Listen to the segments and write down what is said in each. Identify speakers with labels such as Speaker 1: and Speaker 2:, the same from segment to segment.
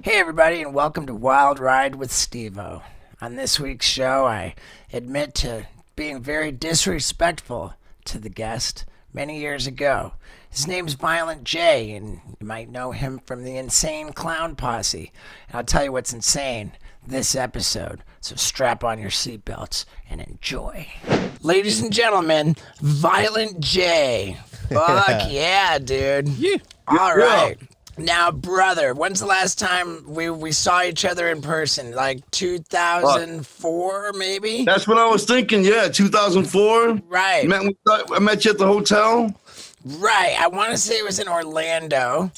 Speaker 1: Hey everybody, and welcome to Wild Ride with Steve-O. On this week's show, I admit to being very disrespectful to the guest many years ago. His name's Violent J, and you might know him from the Insane Clown Posse. And I'll tell you what's insane this episode, so strap on your seatbelts and enjoy. Ladies and gentlemen, Violent J. Fuck yeah, dude.
Speaker 2: Yeah.
Speaker 1: All right. Now, brother, when's the last time we saw each other in person? Like 2004, maybe?
Speaker 2: That's what I was thinking. Yeah, 2004.
Speaker 1: Right.
Speaker 2: I met you at the hotel.
Speaker 1: Right. I want to say it was in Orlando.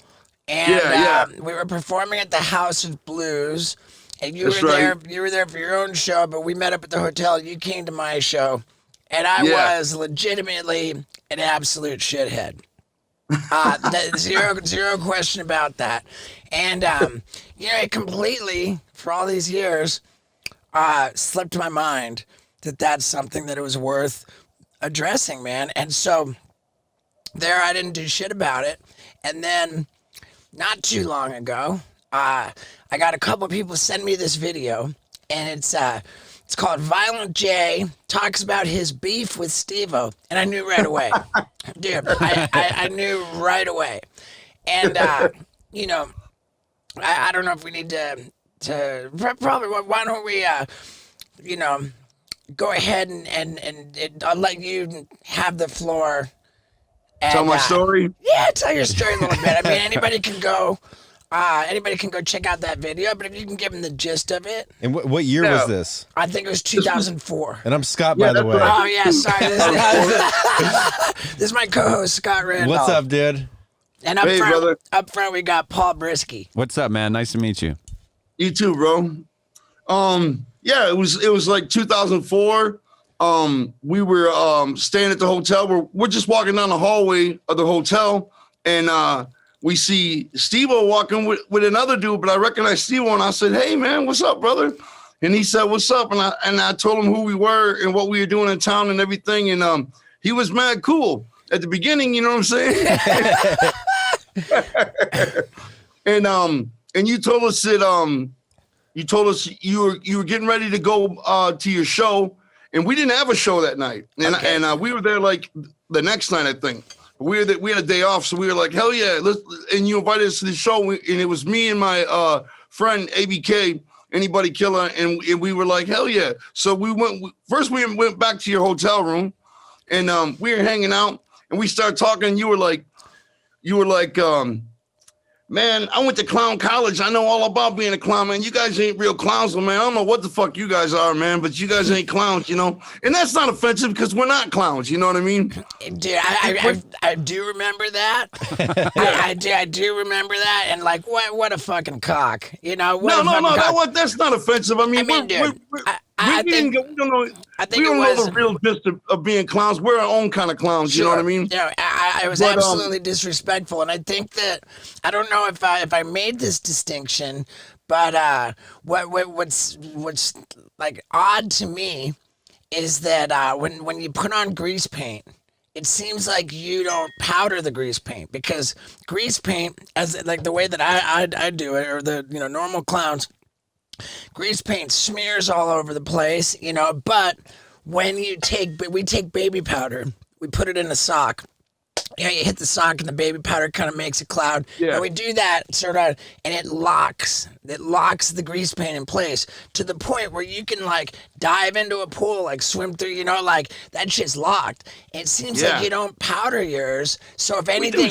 Speaker 1: And we were performing at the House of Blues. And you
Speaker 2: That's
Speaker 1: were there.
Speaker 2: right.
Speaker 1: You were there for your own show, but we met up at the hotel. You came to my show. And I was legitimately an absolute shithead. Zero question about that. And it completely, for all these years, slipped my mind that that's something that it was worth addressing, man. And so there, I didn't do shit about it. And then not too long ago, I got a couple people send me this video, and it's called Violent J Talks About His Beef with Steve-O. And I knew right away. Dude, I knew right away. And, I don't know if we need to probably, why don't we, go ahead and I'll let you have the floor. And,
Speaker 2: Tell my story.
Speaker 1: Yeah, tell your story a little bit. I mean, anybody can go check out that video, but if you can give them the gist of it.
Speaker 3: And what year was this?
Speaker 1: I think it was 2004.
Speaker 3: And I'm Scott, by the way.
Speaker 1: Oh, yeah, sorry. This is my co-host, Scott Randolph.
Speaker 3: What's up, dude?
Speaker 1: And
Speaker 2: Hey, brother.
Speaker 1: up front, we got Paul Brisky.
Speaker 4: What's up, man? Nice to meet you.
Speaker 2: You too, bro. It was like 2004. We were staying at the hotel. We're just walking down the hallway of the hotel, and we see Steve-O walking with another dude, but I recognized Steve-O, and I said, "Hey, man, what's up, brother?" And he said, "What's up?" And I told him who we were and what we were doing in town and everything, and he was mad cool at the beginning. You know what I'm saying? And you told us that you were getting ready to go to your show, and we didn't have a show that night, and we were there like the next night, I think. We had a day off, so we were like, hell yeah, and you invited us to the show, and it was me and my friend ABK, Anybody Killer, and we were like, hell yeah. So we went back to your hotel room, and we were hanging out, and we started talking, and you were like, man, I went to clown college. I know all about being a clown, man. You guys ain't real clowns, man. I don't know what the fuck you guys are, man, but you guys ain't clowns, you know? And that's not offensive because we're not clowns, you know what I mean?
Speaker 1: Dude, I do remember that. I do remember that. And like, what a fucking cock. You know?
Speaker 2: That's not offensive. I mean, we don't know the real gist of being clowns. We're our own kind of clowns,
Speaker 1: sure.
Speaker 2: You know what I mean?
Speaker 1: Yeah, I was absolutely disrespectful, and I think that I don't know if I made this distinction, but what's like odd to me is that when you put on grease paint, it seems like you don't powder the grease paint, because grease paint, as like the way that I do it, or the normal clowns, grease paint smears all over the place, but when we take baby powder, we put it in a sock. You hit the sock and the baby powder kind of makes a cloud. Yeah. And we do that and it locks the grease paint in place to the point where you can like dive into a pool, like swim through, like that shit's locked. It seems like you don't powder yours. So if anything,
Speaker 2: we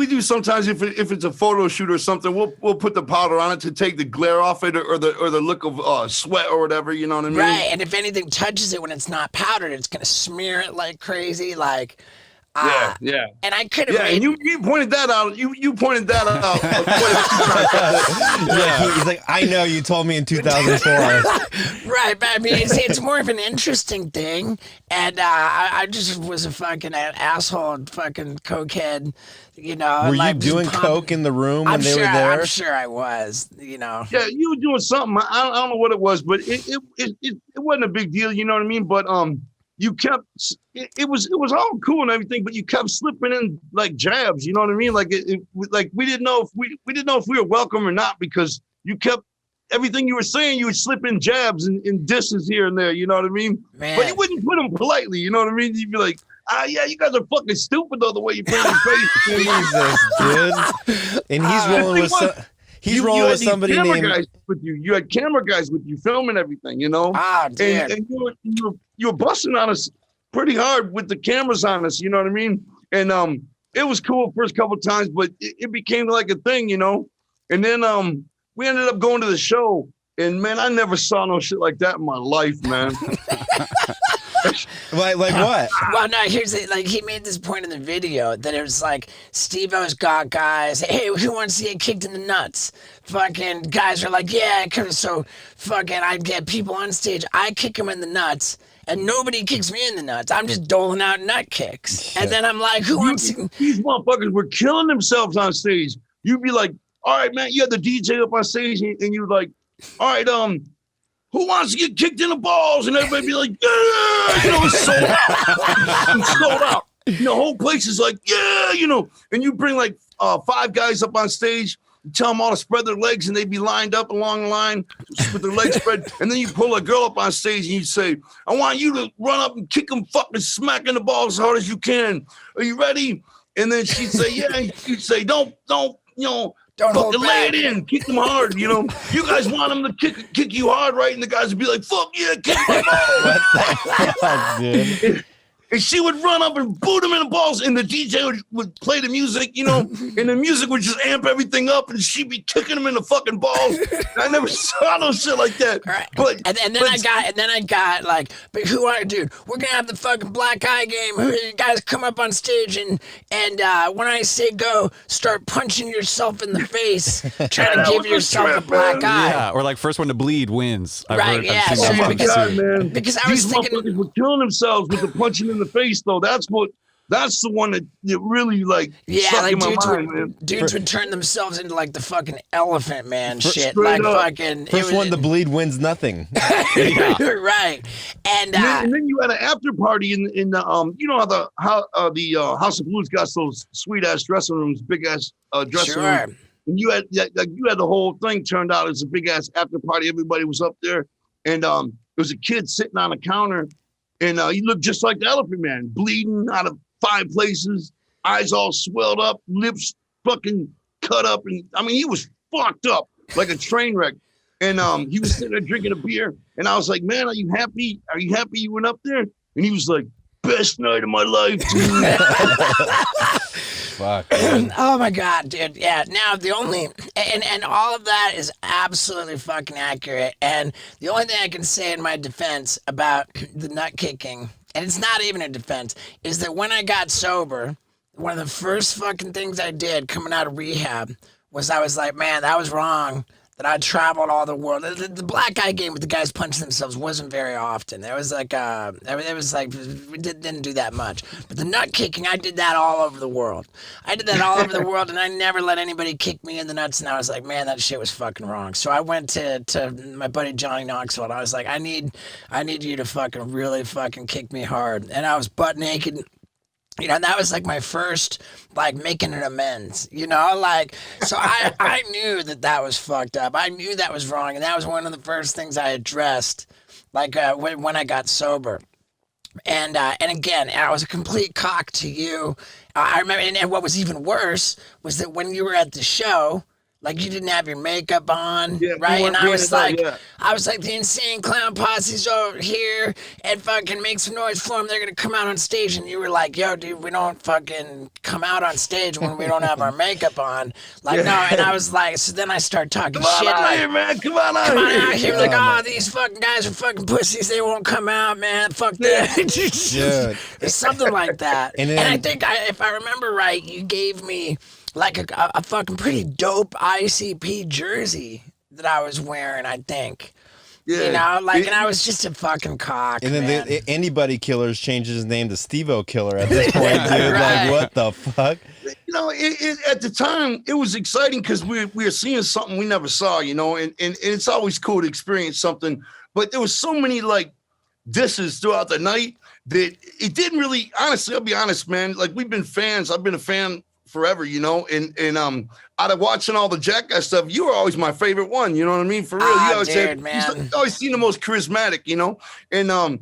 Speaker 2: do sometimes if it's a photo shoot or something, we'll put the powder on it to take the glare off it or the look of sweat or whatever, you know what I mean?
Speaker 1: Right. And if anything touches it when it's not powdered, it's gonna smear it like crazy, like.
Speaker 2: Yeah.
Speaker 1: And I could have.
Speaker 2: Yeah, and you pointed that out. You pointed that out.
Speaker 3: Yeah, he's like, I know you told me in 2004.
Speaker 1: Right, but I mean, it's more of an interesting thing, and I just was a fucking asshole, fucking cokehead,
Speaker 3: Were you doing coke in the room when they were there?
Speaker 1: I'm sure I was,
Speaker 2: Yeah, you were doing something. I don't know what it was, but it wasn't a big deal. You know what I mean? But you kept it was all cool and everything, but you kept slipping in like jabs. You know what I mean? Like like we didn't know if we didn't know if we were welcome or not because you kept everything you were saying. You would slip in jabs and disses here and there. You know what I mean?
Speaker 1: Man.
Speaker 2: But you wouldn't put them politely. You know what I mean? You'd be like, yeah, you guys are fucking stupid though the way you play your face.
Speaker 3: Jesus, dude. And he's rolling with he's rolling with somebody named.
Speaker 2: Guys with you. You had camera guys with you filming everything, you know.
Speaker 1: Dude.
Speaker 2: And you were busting on us pretty hard with the cameras on us, you know what I mean? And it was cool first couple of times, but it became like a thing, you know. And then we ended up going to the show, and man, I never saw no shit like that in my life, man.
Speaker 3: like what?
Speaker 1: Well, no, here's it. Like, he made this point in the video that it was like, Steve-O's got guys, hey, who wants to get kicked in the nuts? Fucking guys are like, yeah, so fucking I get people on stage, I kick them in the nuts, and nobody kicks me in the nuts. I'm just doling out nut kicks. And then I'm like, who wants to...
Speaker 2: These motherfuckers were killing themselves on stage. You'd be like, all right, man, you had the DJ up on stage, and you're like, all right, who wants to get kicked in the balls? And everybody be like, yeah, you know, it's sold out. It's sold out. You know, the whole place is like, yeah, you know, and you bring like 5 guys up on stage, you tell them all to spread their legs, and they'd be lined up along the line with their legs spread. And then you pull a girl up on stage and you say, I want you to run up and kick them fucking smack in the balls as hard as you can. Are you ready? And then she'd say, yeah. And you'd say, don't, you know,
Speaker 1: don't
Speaker 2: fucking lay it in, kick them hard, you know. You guys want them to kick you hard, right? And the guys would be like, fuck yeah, kick my balls.
Speaker 3: What the fuck, dude?
Speaker 2: And she would run up and boot him in the balls, and the DJ would play the music, you know, and the music would just amp everything up, and she'd be kicking him in the fucking balls. I never saw no shit like that.
Speaker 1: Right.
Speaker 2: But
Speaker 1: and then I got like, but who are, dude? We're gonna have the fucking black eye game. You guys come up on stage and when I say go, start punching yourself in the face, trying to give yourself a black eye.
Speaker 4: Yeah, or like first one to bleed wins.
Speaker 1: I've seen that before. Because I was
Speaker 2: these
Speaker 1: thinking,
Speaker 2: motherfuckers were killing themselves with the punching in the face, though. That's the one that really like stuck in my mind, man.
Speaker 1: Dudes would turn themselves into like the fucking elephant man shit.
Speaker 2: Straight
Speaker 1: Like
Speaker 2: up.
Speaker 1: fucking
Speaker 3: First one to bleed wins nothing.
Speaker 1: Right. And
Speaker 2: then you had an after party in the you know how the House of Blues got those sweet ass dressing rooms, big ass dressing rooms. And you had the whole thing turned out as a big ass after party. Everybody was up there, and there was a kid sitting on a counter. And he looked just like the Elephant Man, bleeding out of 5 places, eyes all swelled up, lips fucking cut up. And I mean, he was fucked up like a train wreck. And he was sitting there drinking a beer. And I was like, man, are you happy? Are you happy you went up there? And he was like, best night of my life, dude.
Speaker 3: Fuck.
Speaker 1: Oh my God, dude. Yeah. Now the only and all of that is absolutely fucking accurate. And the only thing I can say in my defense about the nut kicking, and it's not even a defense, is that when I got sober, one of the first fucking things I did coming out of rehab was I was like, man, that was wrong. That I traveled all the world. The black eye game with the guys punching themselves wasn't very often. It was like, we didn't do that much. But the nut kicking, I did that all over the world. And I never let anybody kick me in the nuts. And I was like, man, that shit was fucking wrong. So I went to my buddy Johnny Knoxville, and I was like, I need you to fucking really fucking kick me hard. And I was butt naked. You know, and that was like my first, like, making an amends, you know, like, so I knew that was fucked up. I knew that was wrong. And that was one of the first things I addressed, like, when I got sober. And again, I was a complete cock to you. I remember, and what was even worse was that when you were at the show, like, you didn't have your makeup on, right? And I was like, the Insane Clown Posse's over here, and fucking make some noise for them. They're gonna come out on stage. And you were like, yo, dude, we don't fucking come out on stage when we don't have our makeup on. Like, no. And I was like, so then I start talking shit.
Speaker 2: Come on out
Speaker 1: like,
Speaker 2: here, man. Come on out here.
Speaker 1: Like, oh, these fucking guys are fucking pussies. They won't come out, man. Fuck that. It's something like that. And I think, if I remember right, you gave me like a fucking pretty dope ICP jersey that I was wearing, I think. Yeah. You know, like, and I was just a fucking cock.
Speaker 3: And then
Speaker 1: man.
Speaker 3: Anybody Killers changed his name to Steve-O Killer at this point, dude.
Speaker 1: Right.
Speaker 3: Like, what the fuck?
Speaker 2: You know, at the time, it was exciting because we were seeing something we never saw, you know, and it's always cool to experience something. But there was so many, like, disses throughout the night that it didn't really, honestly, I'll be honest, man. Like we've been fans. I've been a fan forever, you know, and out of watching all the Jackass stuff, you were always my favorite one. You know what I mean? For real. You always
Speaker 1: dude, man.
Speaker 2: You always seem the most charismatic, you know? And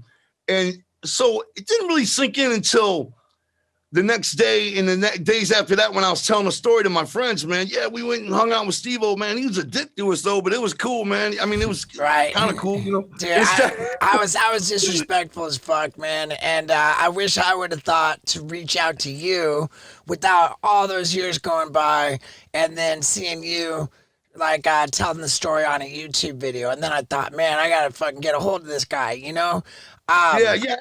Speaker 2: so it didn't really sink in until the next day and the days after that, when I was telling a story to my friends, man, yeah, we went and hung out with Steve-O, man. He was a dick to us though, but it was cool, man. I mean, it was kind of cool, you know.
Speaker 1: Dude, I was disrespectful as fuck, man, and I wish I would have thought to reach out to you without all those years going by, and then seeing you like telling the story on a YouTube video, and then I thought, man, I gotta fucking get a hold of this guy, you know.
Speaker 2: Yeah,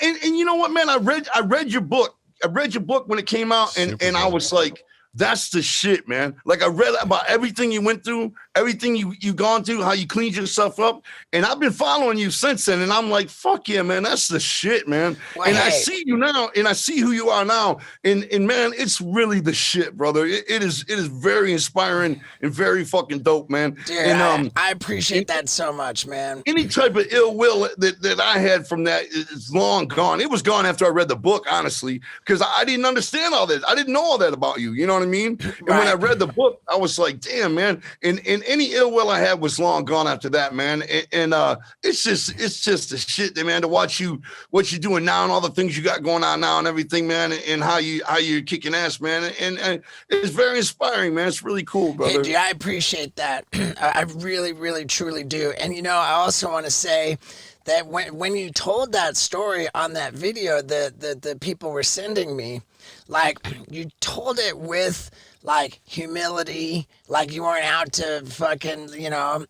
Speaker 2: and you know what, man? I read your book. I read your book when it came out, and I was like, that's the shit, man. Like I read about everything you went through, everything you gone through, how you cleaned yourself up. And I've been following you since then. And I'm like, fuck yeah, man, that's the shit, man. Well, and I see you now, and I see who you are now. And man, it's really the shit, brother. It is very inspiring and very fucking dope, man.
Speaker 1: Dude,
Speaker 2: and
Speaker 1: I appreciate that so much, man.
Speaker 2: Any type of ill will that I had from that is long gone. It was gone after I read the book, honestly, because I didn't understand all that. I didn't know all that about you. You know what I mean? And when I read the book, I was like, damn, man. And any ill will I had was long gone after that, man. And it's just the shit, man, to watch what you're doing now and all the things you got going on now and everything, man, and how you're kicking ass, man. And it's very inspiring, man. It's really cool, brother.
Speaker 1: Hey, dude, I appreciate that. I really, really, truly do. And you know, I also want to say that when you told that story on that video that the people were sending me, like you told it with like humility, like you weren't out to fucking, you know,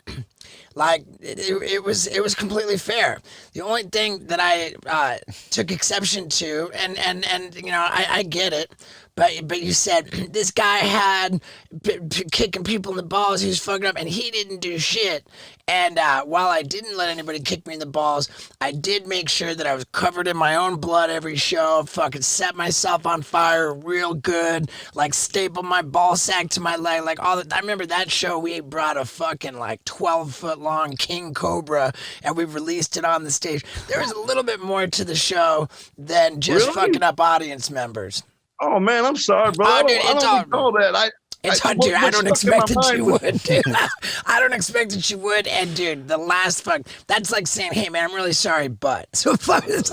Speaker 1: like it was completely fair. The only thing that I took exception to, and you know, I get it, but you said this guy had kicking people in the balls, he was fucking up, and he didn't do shit. And while I didn't let anybody kick me in the balls, I did make sure that I was covered in my own blood every show, fucking set myself on fire real good, like stapled my ball sack to my leg, like all that. I remember that show, we brought a fucking like 12-foot long king cobra, and we released it on the stage. There was a little bit more to the show than just fucking up audience members.
Speaker 2: Oh man, I'm sorry, bro. I don't recall that.
Speaker 1: It's hard, dude. I don't expect that you would, dude. I don't expect that you would. And dude, the last that's like saying, hey man, I'm really sorry, but. So fuck, what a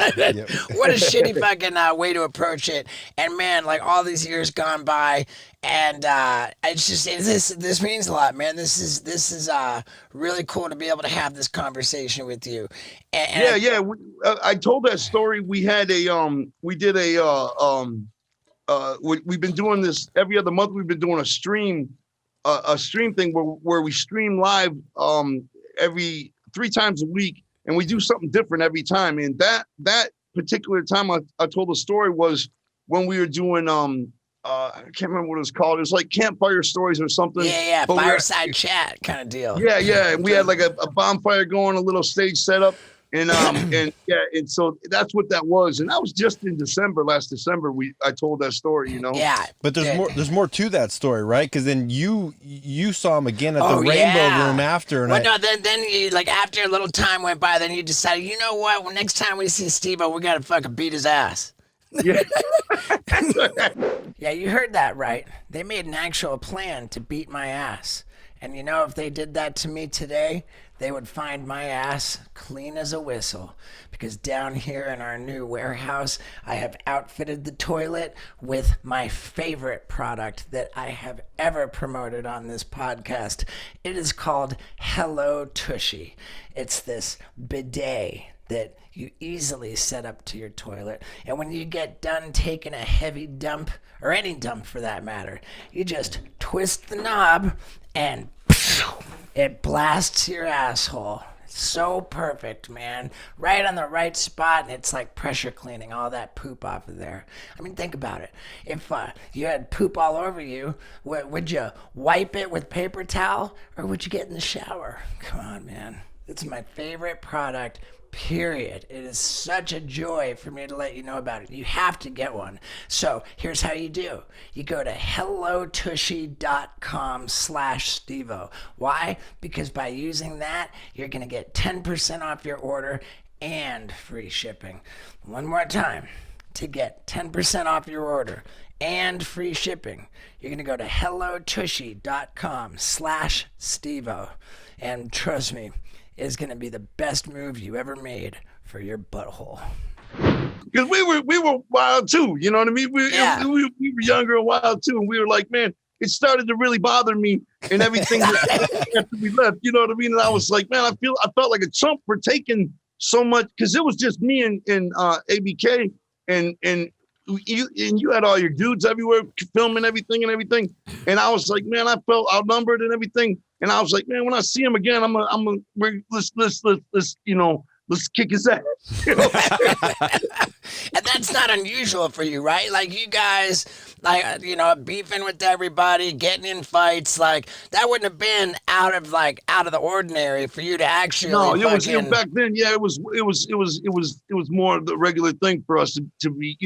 Speaker 1: shitty fucking way to approach it. And man, like all these years gone by, and it's just this means a lot, man. This is really cool to be able to have this conversation with you. And
Speaker 2: I told that story. We had we've been doing this every other month. We've been doing a stream thing where we stream live every 3 times a week, and we do something different every time. And that particular time I told the story was when we were doing I can't remember what it was called. It was like campfire stories or something.
Speaker 1: Yeah, fireside chat kind of deal.
Speaker 2: Yeah, and we had like a bonfire going, a little stage setup. And and so that's what that was, and that was just in last December. I told that story, you know.
Speaker 1: Yeah,
Speaker 3: but there's more to that story, right? Because then you saw him again at the Rainbow Room after, and
Speaker 1: then you, like after a little time went by, then you decided, you know what? Well, next time we see Steve-O, we gotta fucking beat his ass.
Speaker 2: Yeah.
Speaker 1: Yeah, you heard that right. They made an actual plan to beat my ass. And you know, if they did that to me today, they would find my ass clean as a whistle. Because down here in our new warehouse, I have outfitted the toilet with my favorite product that I have ever promoted on this podcast. It is called Hello Tushy. It's this bidet that you easily set up to your toilet. And when you get done taking a heavy dump, or any dump for that matter, you just twist the knob and it blasts your asshole. It's so perfect, man. Right on the right spot, and it's like pressure cleaning all that poop off of there. I mean, think about it. If you had poop all over you, would you wipe it with paper towel, or would you get in the shower? Come on, man. It's my favorite product. Period. It is such a joy for me to let you know about it. You have to get one. So here's how you do. You go to hellotushy.com/Steve-O. Why? Because by using that, you're going to get 10% off your order, and free shipping. One more time. To get 10% off your order and free shipping, you're going to go to hellotushy.com/Stevo. And trust me, it's going to be the best move you ever made for your butthole.
Speaker 2: Because we were wild too, you know what I mean? We were younger and wild too, and we were like, man, it started to really bother me and everything after we left, you know what I mean? And I was like, man, I felt like a chump for taking so much, because it was just me and ABK, and you had all your dudes everywhere filming everything, and I was like, man, I felt outnumbered and everything, and I was like, man, when I see him again, let's kick his ass. You know?
Speaker 1: And that's not unusual for you, right? Like, you guys, like, beefing with everybody, getting in fights, like, that wouldn't have been out of the ordinary for you to actually.
Speaker 2: No, it was back then. Yeah, it was more the regular thing for us to be,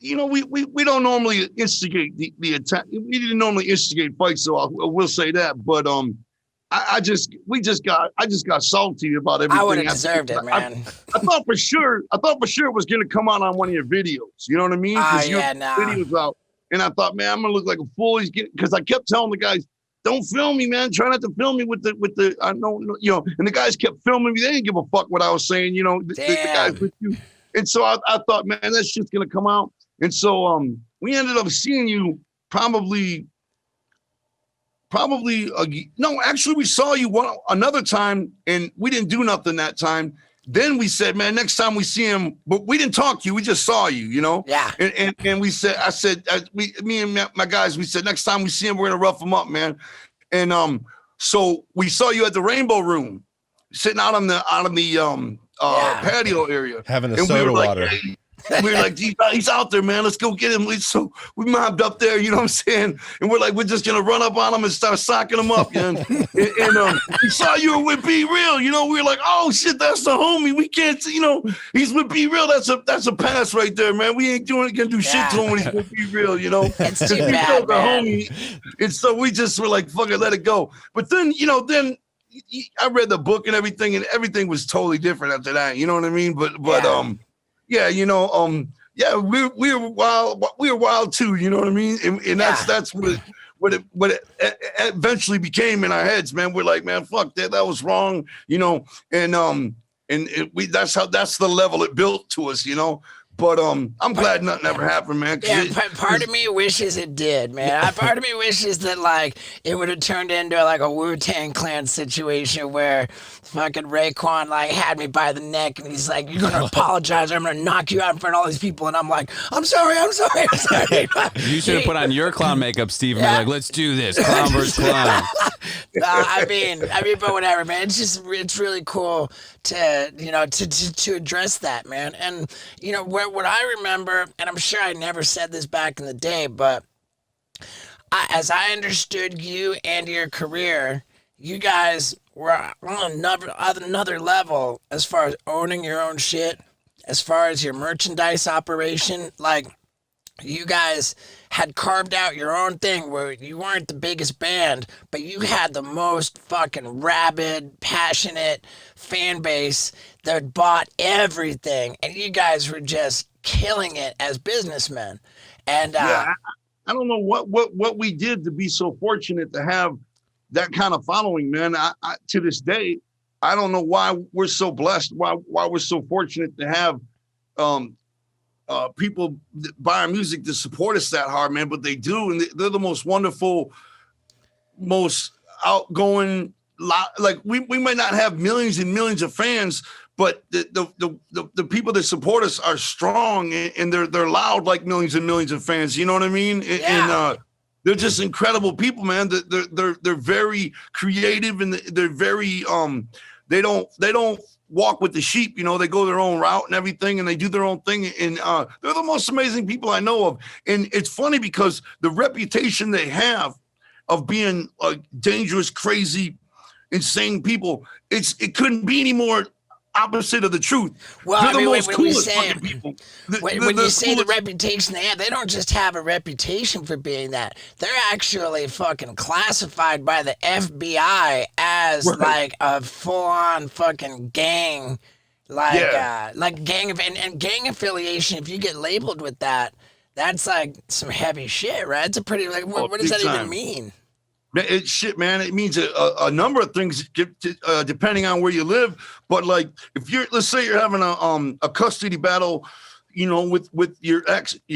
Speaker 2: we don't normally instigate the attack. We didn't normally instigate fights, so I will say that. But I just got salty about everything.
Speaker 1: I would have deserved it, man.
Speaker 2: I thought for sure it was gonna come out on one of your videos. You know what I mean? Videos out, and I thought, man, I'm gonna look like a fool. Because I kept telling the guys, don't film me, man. Try not to film me with the. I know, and the guys kept filming me. They didn't give a fuck what I was saying. The guys with you, and so I thought, man, that's just gonna come out. And so we ended up seeing you probably actually we saw you another time, and we didn't do nothing that time. Then we said, man, next time we see him, but we didn't talk to you, we just saw you,
Speaker 1: Yeah.
Speaker 2: And we said, me and my guys, we said, next time we see him, we're gonna rough him up, man. And so we saw you at the Rainbow Room, sitting out on the patio area,
Speaker 3: having a soda water.
Speaker 2: Hey, we were like, he's out there, man. Let's go get him. So we mobbed up there, you know what I'm saying? And we're just going to run up on him and start socking him up. And we saw you were with Be Real. We were like, oh, shit, that's the homie. We can't, he's with Be Real. That's a pass right there, man. We ain't going to do shit to him when he's with Be Real,
Speaker 1: It's too bad, man.
Speaker 2: Homie. And so we just were like, fuck it, let it go. But then, I read the book and everything was totally different after that. You know what I mean? But yeah, we were wild. We were wild too. You know what I mean? And that's what it eventually became in our heads, man. We're like, man, fuck that. That was wrong. That's the level it built to us. But I'm glad nothing ever happened, man.
Speaker 1: Yeah, part of me wishes it did, man. Part of me wishes that it would have turned into a Wu-Tang Clan situation where fucking Raekwon had me by the neck and he's like, "You're gonna apologize, or I'm gonna knock you out in front of all these people," and I'm like, "I'm sorry."
Speaker 4: You should have put on your clown makeup, Steve, and be like, "Let's do this, clown versus clown."
Speaker 1: I mean, but whatever, man. It's really cool to to address that, man. And what I remember, and I'm sure I never said this back in the day, but as I understood you and your career, you guys were on another level as far as owning your own shit, as far as your merchandise operation. You guys had carved out your own thing where you weren't the biggest band, but you had the most fucking rabid, passionate fan base that bought everything, and you guys were just killing it as businessmen. And
Speaker 2: I don't know what we did to be so fortunate to have that kind of following, man. I to this day, I don't know why we're so blessed, why we're so fortunate to have people buy our music to support us that hard, man. But they do, and they're the most wonderful, most outgoing. We might not have millions and millions of fans, but the people that support us are strong, and they're loud like millions and millions of fans. You know what I mean?
Speaker 1: Yeah.
Speaker 2: And they're just incredible people, man. They're very creative, and they're very they don't walk with the sheep. They go their own route and everything, and they do their own thing. And they're the most amazing people I know of. And it's funny because the reputation they have of being dangerous, crazy, insane people, it couldn't be any more opposite of the truth.
Speaker 1: Well,
Speaker 2: They're
Speaker 1: I
Speaker 2: the
Speaker 1: mean,
Speaker 2: most
Speaker 1: when
Speaker 2: coolest
Speaker 1: you say
Speaker 2: fucking people.
Speaker 1: when you say the
Speaker 2: coolest-
Speaker 1: reputation they have, they don't just have a reputation for being that. They're actually fucking classified by the FBI as
Speaker 2: Right.
Speaker 1: like a full-on fucking gang, like gang and gang affiliation. If you get labeled with that, that's like some heavy shit, right? It's a pretty like what does
Speaker 2: big
Speaker 1: that even
Speaker 2: time.
Speaker 1: mean?
Speaker 2: It's shit, man. It means a number of things depending on where you live. But like, if let's say you're having a custody battle, you know, with your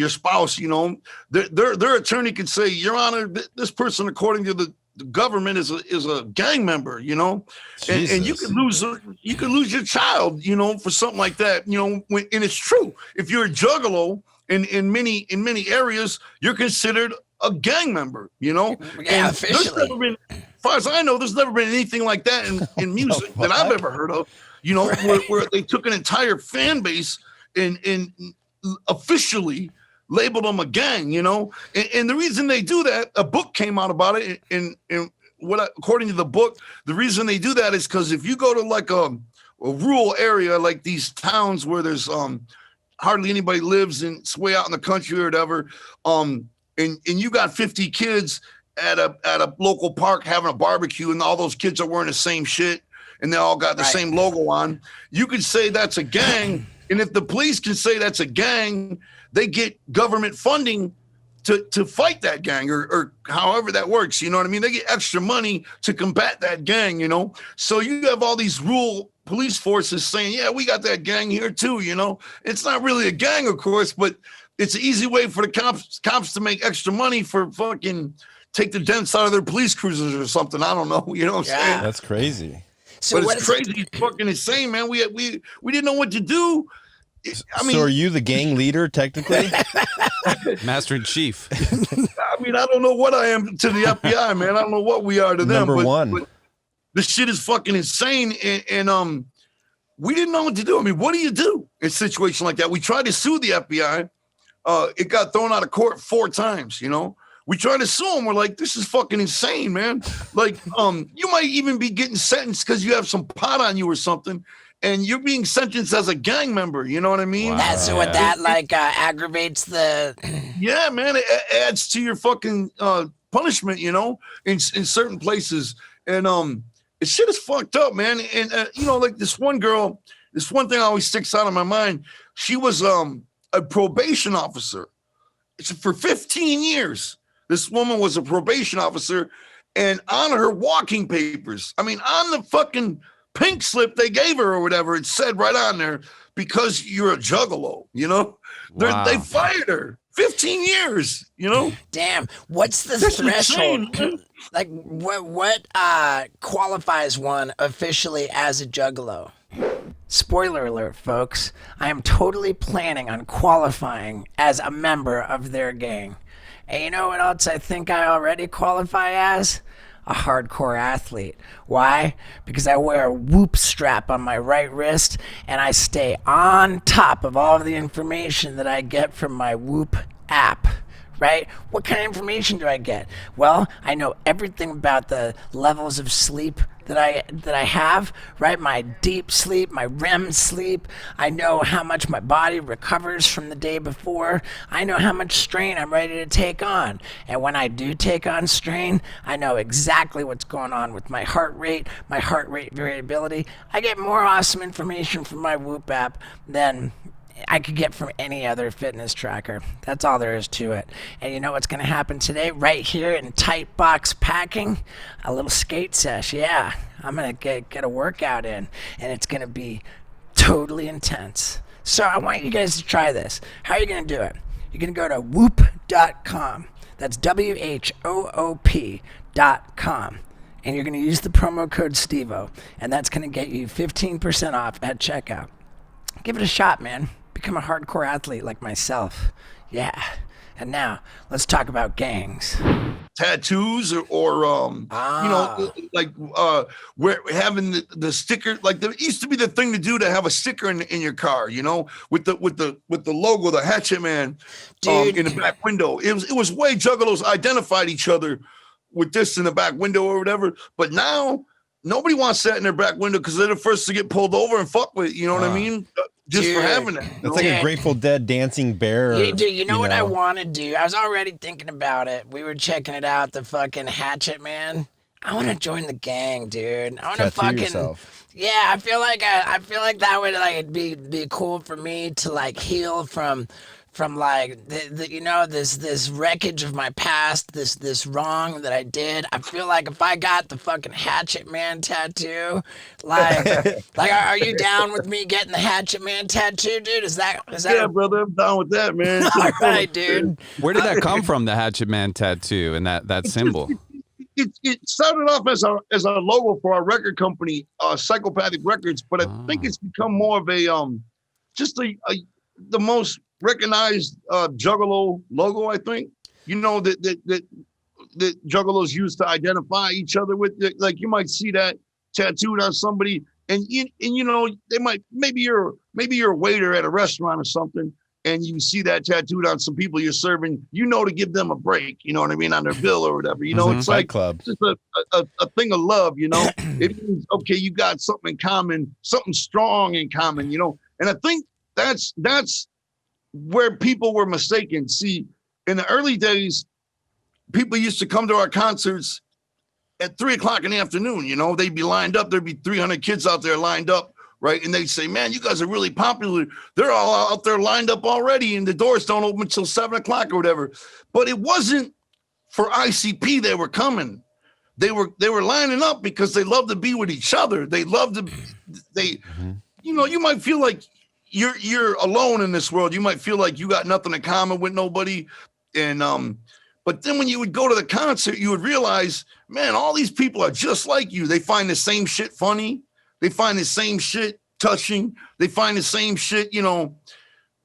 Speaker 2: spouse, you know, their attorney could say, Your Honor, this person, according to the government, is a gang member, you know, and you could lose your child, you know, for something like that, you know. And it's true. If you're a juggalo in many areas, you're considered a gang member, you know.
Speaker 1: Yeah,
Speaker 2: and
Speaker 1: officially.
Speaker 2: as far as I know, there's never been anything like that in music that I've ever heard of, you know, where they took an entire fan base and officially labeled them a gang, you know. And the reason they do that, a book came out about it, and according to the book, the reason they do that is because if you go to like a rural area, like these towns where there's hardly anybody lives, and it's way out in the country or whatever, and you got 50 kids at a local park having a barbecue, and all those kids are wearing the same shit, and they all got the same logo on. You could say that's a gang, and if the police can say that's a gang, they get government funding to fight that gang, or however that works. You know what I mean? They get extra money to combat that gang, you know? So you have all these rural police forces saying, yeah, we got that gang here too, you know? It's not really a gang, of course, but it's an easy way for the cops to make extra money for fucking take the dents out of their police cruisers or something. I don't know. You know what I'm saying?
Speaker 3: That's crazy.
Speaker 1: So
Speaker 2: but it's crazy. It's fucking insane, man. We didn't know what to do. I mean,
Speaker 3: so are you the gang leader technically?
Speaker 4: Master in Chief.
Speaker 2: I mean, I don't know what I am to the FBI, man. I don't know what we are to them.
Speaker 3: Number one.
Speaker 2: But this shit is fucking insane, and we didn't know what to do. I mean, what do you do in a situation like that? We tried to sue the FBI. It got thrown out of court 4 times, you know. We tried to sue them. We're like, this is fucking insane, man. Like, you might even be getting sentenced because you have some pot on you or something, and you're being sentenced as a gang member. You know what I mean?
Speaker 4: Wow.
Speaker 1: That's what that like aggravates the.
Speaker 2: Yeah, man. It adds to your fucking punishment, you know, in certain places. And this shit is fucked up, man. And you know, like this one girl, this one thing always sticks out in my mind. She was a probation officer. It's for 15 years. This woman was a probation officer, and on her walking papers, I mean, on the fucking pink slip they gave her or whatever, it said right on there, because you're a juggalo, you know?
Speaker 4: Wow.
Speaker 2: They fired her. 15 years, you know?
Speaker 1: Damn, what's the
Speaker 2: That's
Speaker 1: threshold?
Speaker 2: insane, man.
Speaker 1: Like, what qualifies one officially as a juggalo? Spoiler alert, folks. I am totally planning on qualifying as a member of their gang. And you know what else I think I already qualify as? A hardcore athlete. Why? Because I wear a Whoop strap on my right wrist, and I stay on top of all of the information that I get from my Whoop app. Right? What kind of information do I get? Well, I know everything about the levels of sleep that I have, right? My deep sleep, my REM sleep. I know how much my body recovers from the day before. I know how much strain I'm ready to take on. And when I do take on strain, I know exactly what's going on with my heart rate variability. I get more awesome information from my Whoop app than I could get from any other fitness tracker. That's all there is to it. And you know what's going to happen today? Right here in Tight Box Packing, a little skate sesh. Yeah, I'm going to get a workout in, and it's going to be totally intense. So I want you guys to try this. How are you going to do it? You're going to go to whoop.com. That's WHOOP.com. And you're going to use the promo code STEVO, and that's going to get you 15% off at checkout. Give it a shot, man. Become a hardcore athlete like myself. Yeah. And now, let's talk about gangs.
Speaker 2: Tattoos or you know, like where having the sticker, like there used to be the thing to do to have a sticker in your car, you know, with the logo, the Hatchet Man in the back window. It was way juggalos identified each other with this in the back window or whatever. But now nobody wants that in their back window because they're the first to get pulled over and fucked with. You know what I mean? Just for having that.
Speaker 3: That's like a Grateful Dead dancing bear.
Speaker 1: You know what I want to do? I was already thinking about it. We were checking it out, the fucking Hatchet Man. I want to join the gang, dude. I want to fucking
Speaker 3: yourself.
Speaker 1: Yeah, I feel like that would like be cool for me to like heal from like this wreckage of my past, this wrong that I did. I feel like if I got the fucking Hatchet Man tattoo, like are you down with me getting the Hatchet Man tattoo, dude? Is that
Speaker 2: Yeah, brother, I'm down with that, man.
Speaker 1: all right, dude?
Speaker 4: Where did that come from, the Hatchet Man tattoo and that symbol?
Speaker 2: It started off as a logo for our record company, Psychopathic Records, but I think it's become more of a just the most recognized Juggalo logo. I think that Juggalos use to identify each other with. Like you might see that tattooed on somebody, and they might maybe you're a waiter at a restaurant or something. And you see that tattooed on some people you're serving, to give them a break, you know what I mean, on their bill or whatever. It's like
Speaker 3: Club.
Speaker 2: Just a thing of love, It means, okay, you got something in common, something strong in common, And I think that's where people were mistaken. See, in the early days, people used to come to our concerts at 3:00 in the afternoon, they'd be lined up. There'd be 300 kids out there lined up. Right. And they say, man, you guys are really popular. They're all out there lined up already and the doors don't open until 7:00 or whatever. But it wasn't for ICP they were coming. They were lining up because they love to be with each other. They love to you might feel like you're alone in this world. You might feel like you got nothing in common with nobody. And but then when you would go to the concert, you would realize, man, all these people are just like you. They find the same shit funny. They find the same shit touching. They find the same shit,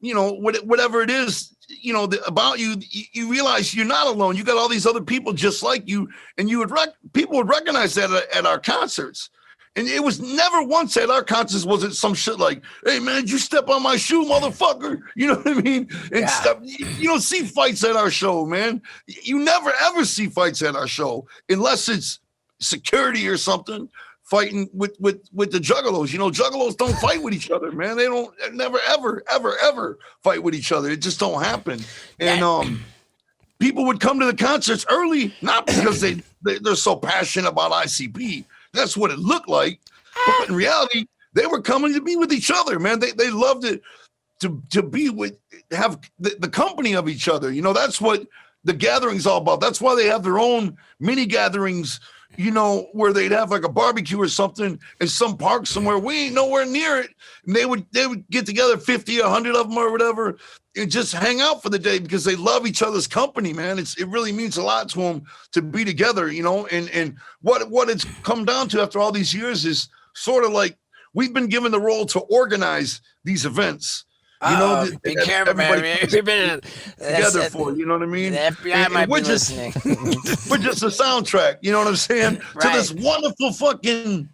Speaker 2: whatever it is, about you. You realize you're not alone. You got all these other people just like you, and people would recognize that at our concerts. And it was never once at our concerts was it some shit like, "Hey man, did you step on my shoe, motherfucker?" You know what I mean? And stuff. You don't see fights at our show, man. You never ever see fights at our show unless it's security or something. Fighting with the Juggalos. Juggalos don't fight with each other, man. They never, ever fight with each other. It just don't happen. And people would come to the concerts early, not because they're so passionate about ICP. That's what it looked like. But in reality, they were coming to be with each other, man. They loved it to be with, have the company of each other. That's what the gathering's all about. That's why they have their own mini gatherings, where they'd have like a barbecue or something in some park somewhere. We ain't nowhere near it. And they would get together 50, 100 of them or whatever and just hang out for the day because they love each other's company, man. It really means a lot to them to be together, and what it's come down to after all these years is sort of like we've been given the role to organize these events.
Speaker 1: Be careful, man. We've been
Speaker 2: together for, you know what I mean?
Speaker 1: The FBI might be listening.
Speaker 2: We're just a soundtrack, you know what I'm saying?
Speaker 1: Right.
Speaker 2: To this wonderful fucking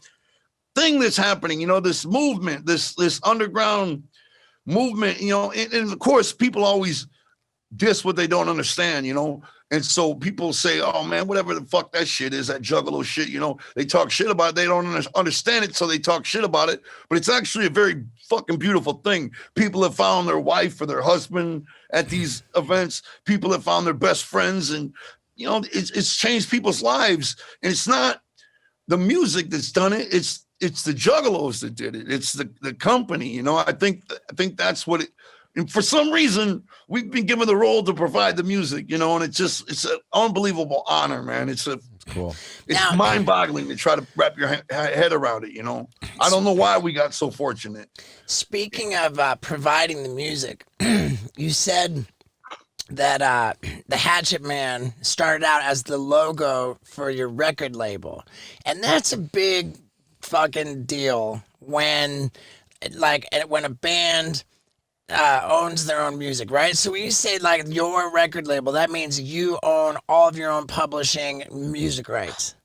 Speaker 2: thing that's happening, this movement, this underground movement, and of course people always diss what they don't understand, And so people say, oh man, whatever the fuck that shit is, that Juggalo shit, they talk shit about it. They don't understand it, so they talk shit about it. But it's actually a very fucking beautiful thing. People have found their wife or their husband at these events. People have found their best friends, and it's changed people's lives. And it's not the music that's done it. It's the Juggalos that did it. It's the company. I think that's what it. And for some reason, we've been given the role to provide the music, and it's an unbelievable honor, man. It's
Speaker 3: cool.
Speaker 2: It's mind-boggling to try to wrap your head around it, I don't know why we got so fortunate.
Speaker 1: Speaking of providing the music, you said that the Hatchet Man started out as the logo for your record label. And that's a big fucking deal when a band owns their own music, right? So when you say like your record label, that means you own all of your own publishing music rights.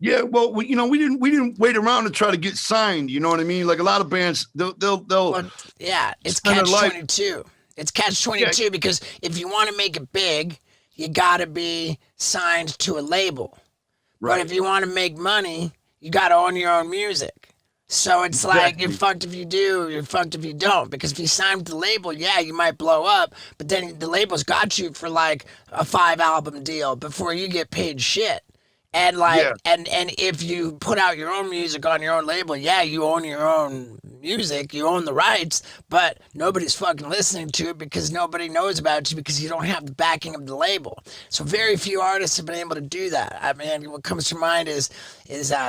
Speaker 2: Yeah, well, we didn't wait around to try to get signed. You know what I mean? Like a lot of bands, they'll.
Speaker 1: Well, yeah, it's catch-22. It's catch-22 because if you want to make it big, you got to be signed to a label. Right. But if you want to make money, you got to own your own music. So it's like, you're
Speaker 2: Exactly.
Speaker 1: fucked if you do, you're fucked if you don't. Because if you sign with the label, yeah, you might blow up, but then the label's got you for like a 5 album deal before you get paid shit. And like,
Speaker 2: Yeah.
Speaker 1: and if you put out your own music on your own label, yeah, you own your own music, you own the rights, but nobody's fucking listening to it because nobody knows about you because you don't have the backing of the label. So very few artists have been able to do that. I mean, what comes to mind is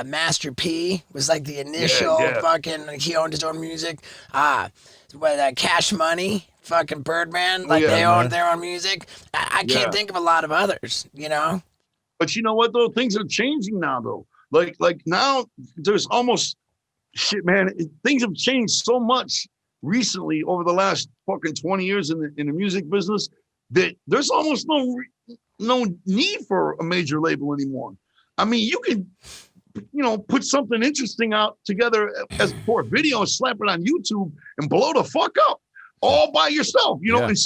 Speaker 1: Master P was like the initial
Speaker 2: yeah.
Speaker 1: fucking. He owned his own music. Cash Money, fucking Birdman, like
Speaker 2: yeah,
Speaker 1: they owned their own music. I
Speaker 2: Yeah.
Speaker 1: can't think of a lot of others, you know.
Speaker 2: But you know what though? Things are changing now though. Like now there's almost shit, man. Things have changed so much recently over the last fucking 20 years in the music business that there's almost no need for a major label anymore. I mean, you can, put something interesting out together as for a video and slap it on YouTube and blow the fuck up all by yourself, and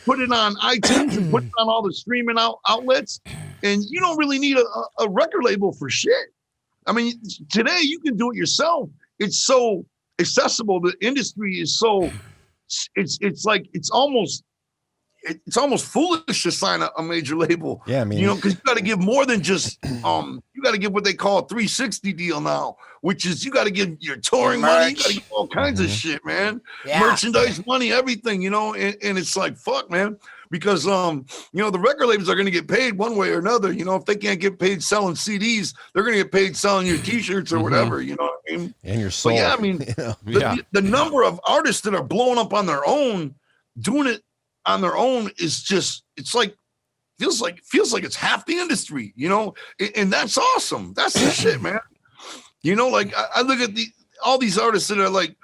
Speaker 2: put it on iTunes and put it on all the streaming outlets. And you don't really need a record label for shit. I mean, today you can do it yourself. It's so accessible. The industry is so, it's almost foolish to sign a major label.
Speaker 3: Yeah, I mean,
Speaker 2: because you got to give more than just you got to give what they call a 360 deal now, which is you got to give your touring money, you got to give all kinds of shit, man.
Speaker 1: Yeah.
Speaker 2: Merchandise money, everything, and it's like fuck, man. Because the record labels are going to get paid one way or another. If they can't get paid selling CDs, they're going to get paid selling your T-shirts or whatever. You know what I mean?
Speaker 3: And your soul.
Speaker 2: But yeah, I mean, the number of artists that are blowing up on their own, doing it on their own is just, it's like, feels like it's half the industry, and that's awesome. That's the shit, man. Like I look at all these artists that are like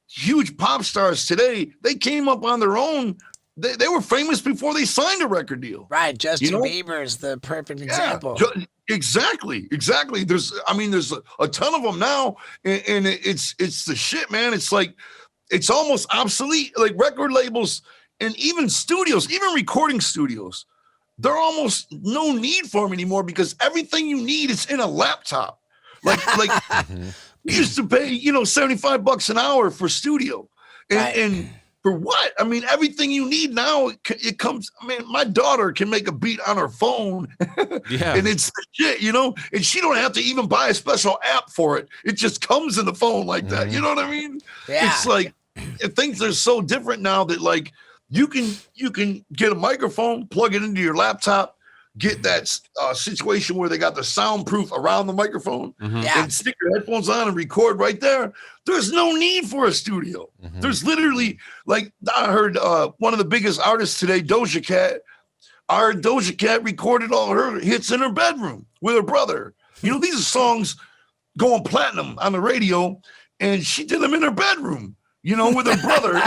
Speaker 2: huge pop stars today. They came up on their own. They were famous before they signed a record deal.
Speaker 1: Right, Justin Bieber is the perfect example.
Speaker 2: Exactly. There's a ton of them now, and it's the shit, man. It's like it's almost obsolete. Like record labels and even studios, even recording studios, there are almost no need for them anymore because everything you need is in a laptop. Like you used to pay $75 an hour for studio, and for what? I mean, everything you need now, it comes. I mean, my daughter can make a beat on her phone, and it's the shit, and she don't have to even buy a special app for it. It just comes in the phone like that. You know what I mean?
Speaker 1: Yeah.
Speaker 2: It's like things are so different now that like you can get a microphone, plug it into your laptop, get that situation where they got the soundproof around the microphone and stick your headphones on and record right there. There's no need for a studio. There's literally, like I heard one of the biggest artists today, Doja Cat recorded all her hits in her bedroom with her brother. These are songs going platinum on the radio, and she did them in her bedroom, with her brother.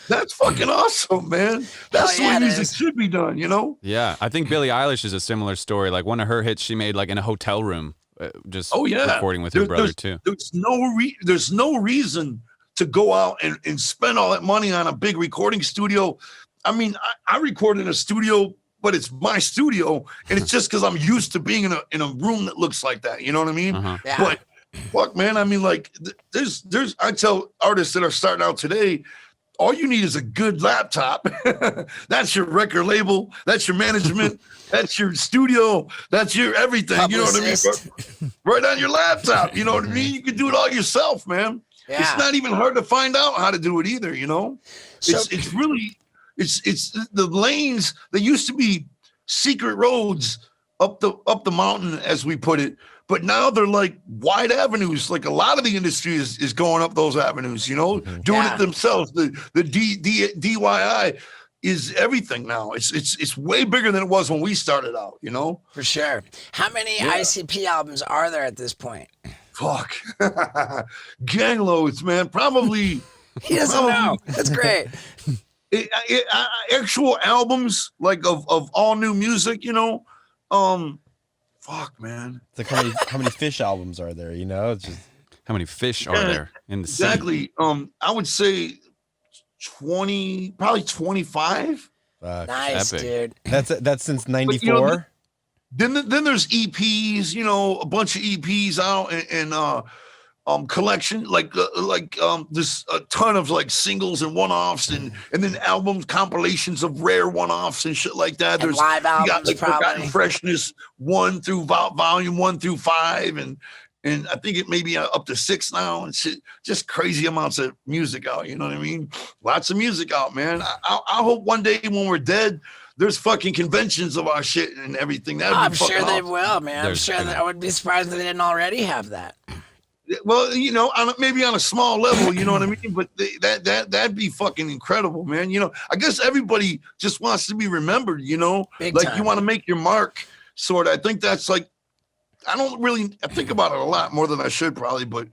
Speaker 2: That's fucking awesome, man. That's the way music should be done,
Speaker 4: Yeah, I think Billie Eilish is a similar story. Like one of her hits she made like in a hotel room, recording with her brother too.
Speaker 2: There's no reason to go out and spend all that money on a big recording studio. I mean, I record in a studio, but it's my studio, and it's just because I'm used to being in a room that looks like that. You know what I mean?
Speaker 1: Yeah.
Speaker 2: But fuck, man. I mean, like there's I tell artists that are starting out today, all you need is a good laptop. That's your record label. That's your management. That's your studio. That's your everything.
Speaker 1: Publicist.
Speaker 2: You know what I mean? Right on your laptop. You know what I mean? You can do it all yourself, man.
Speaker 1: Yeah.
Speaker 2: It's not even hard to find out how to do it either.
Speaker 1: So-
Speaker 2: It's really the lanes that used to be secret roads up the mountain, as we put it. But now they're like wide avenues. Like a lot of the industry is going up those avenues, doing it themselves. The DIY is everything now. It's way bigger than it was when we started out,
Speaker 1: For sure. How many ICP albums are there at this point?
Speaker 2: Fuck. Gang loads, man. Probably.
Speaker 1: He doesn't know. That's great.
Speaker 2: Actual albums like of all new music, fuck, man.
Speaker 3: It's like how many Fish albums are there? It's just
Speaker 4: How many fish are there in the sea?
Speaker 2: Exactly. I would say 20, probably 25.
Speaker 1: Nice,
Speaker 4: Epic.
Speaker 1: dude.
Speaker 3: that's since '94.
Speaker 2: Then there's EPs, you know, a bunch of EPs out and collection, this a ton of like singles and one-offs and then albums, compilations of rare one-offs and shit like that.
Speaker 1: And
Speaker 2: There's
Speaker 1: live albums,
Speaker 2: you got like
Speaker 1: probably.
Speaker 2: Forgotten Freshness 1 through volume 1 through 5 and I think it may be up to 6 now and shit. Just crazy amounts of music out. You know what I mean? Lots of music out, man. I hope one day when we're dead, there's fucking conventions of our shit and everything.
Speaker 1: I'm sure they will, man. I'm sure that I would be surprised if they didn't already have that.
Speaker 2: Well, you know, maybe on a small level, you know what I mean? But that'd be fucking incredible, man. You know, I guess everybody just wants to be remembered, you know?
Speaker 1: Big
Speaker 2: like
Speaker 1: time.
Speaker 2: You want to make your mark, sort of. I think that's like, I think about it a lot more than I should probably, but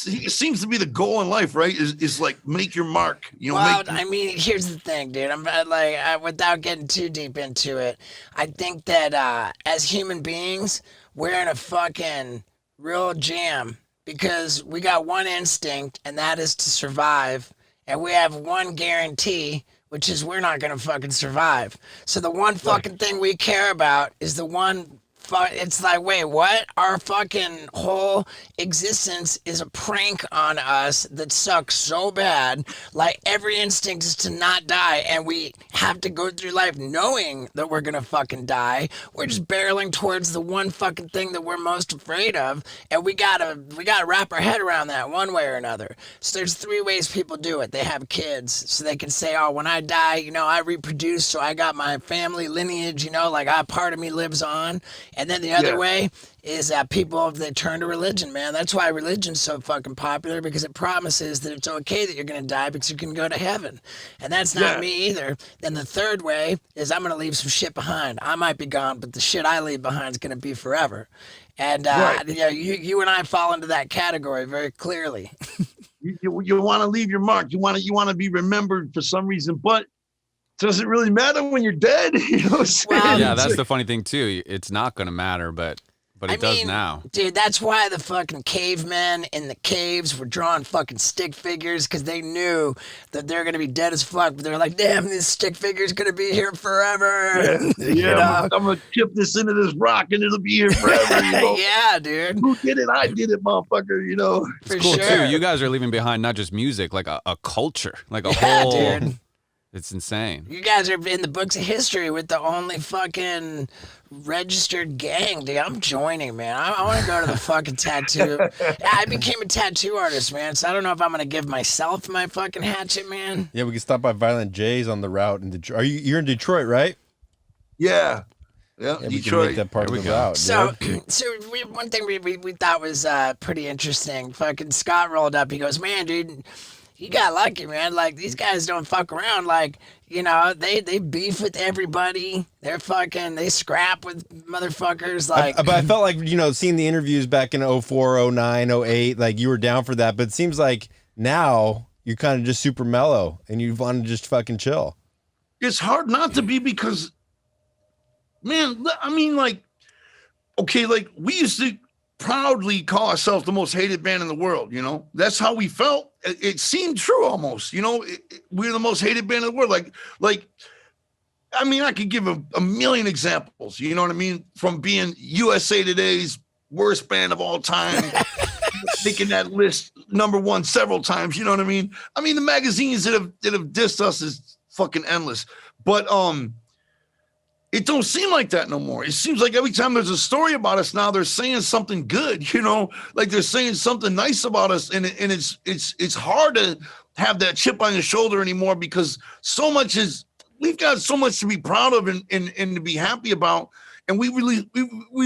Speaker 2: it seems to be the goal in life, right? Is like make your mark. You know.
Speaker 1: Well, I mean, here's the thing, dude. I'm like, without getting too deep into it, I think that as human beings, we're in a fucking real jam because we got one instinct, and that is to survive, and we have one guarantee, which is we're not gonna fucking survive. So the one fucking thing we care about is the one. It's like, wait, what? Our fucking whole existence is a prank on us that sucks so bad. Like, every instinct is to not die, and we have to go through life knowing that we're gonna fucking die. We're just barreling towards the one fucking thing that we're most afraid of, and we gotta wrap our head around that one way or another. So there's 3 ways people do it. They have kids, so they can say, oh, when I die, you know, I reproduce, so I got my family lineage, you know, like part of me lives on. And then the other way is that people, they turn to religion, man. That's why religion's so fucking popular, because it promises that it's okay that you're going to die because you can go to heaven. And that's not me either. Then the third way is I'm going to leave some shit behind. I might be gone, but the shit I leave behind is going to be forever. And you know, you and I fall into that category very clearly.
Speaker 2: you want to leave your mark. You want to be remembered for some reason, but does it really matter when you're dead? You know what I'm saying?
Speaker 4: Well, yeah, that's the funny thing too. It's not going to matter, but it does now.
Speaker 1: Dude, that's why the fucking cavemen in the caves were drawing fucking stick figures, because they knew that they're going to be dead as fuck. But they're like, damn, this stick figure's going to be here forever.
Speaker 2: I'm going to chip this into this rock and it'll be here forever. You know?
Speaker 1: Yeah, dude.
Speaker 2: Who did it? I did it, motherfucker, you know?
Speaker 4: It's cool too. You guys are leaving behind not just music, like a culture, like a whole...
Speaker 1: Dude.
Speaker 4: It's insane.
Speaker 1: You guys are in the books of history with the only fucking registered gang, dude. I'm joining, man. I want to go to the fucking tattoo. I became a tattoo artist, man, so I don't know if I'm going to give myself my fucking hatchet, man.
Speaker 3: Yeah, we can stop by Violent J's on the route in Detroit. You're in Detroit, right?
Speaker 2: Yeah. Yeah,
Speaker 3: we
Speaker 2: Detroit.
Speaker 3: can make that part of the route.
Speaker 1: So one thing we thought was pretty interesting. Fucking Scott rolled up. He goes, man, dude, you got lucky, man. Like, these guys don't fuck around. Like, you know, they beef with everybody. They scrap with motherfuckers. Like,
Speaker 3: but I felt like, you know, seeing the interviews back in 04, 09, 08, like you were down for that. But it seems like now you're kind of just super mellow and you want to just fucking chill.
Speaker 2: It's hard not to be because, man, I mean, like, okay, like we used to proudly call ourselves the most hated band in the world, you know? That's how we felt. It seemed true almost, you know? We're the most hated band in the world. Like, I mean, I could give a million examples, you know what I mean? From being USA Today's worst band of all time, making that list #1 several times, you know what I mean? I mean, the magazines that have dissed us is fucking endless. But it don't seem like that no more. It seems like every time there's a story about us now, they're saying something good, you know, like they're saying something nice about us. And it's hard to have that chip on your shoulder anymore because we've got so much to be proud of and to be happy about. And we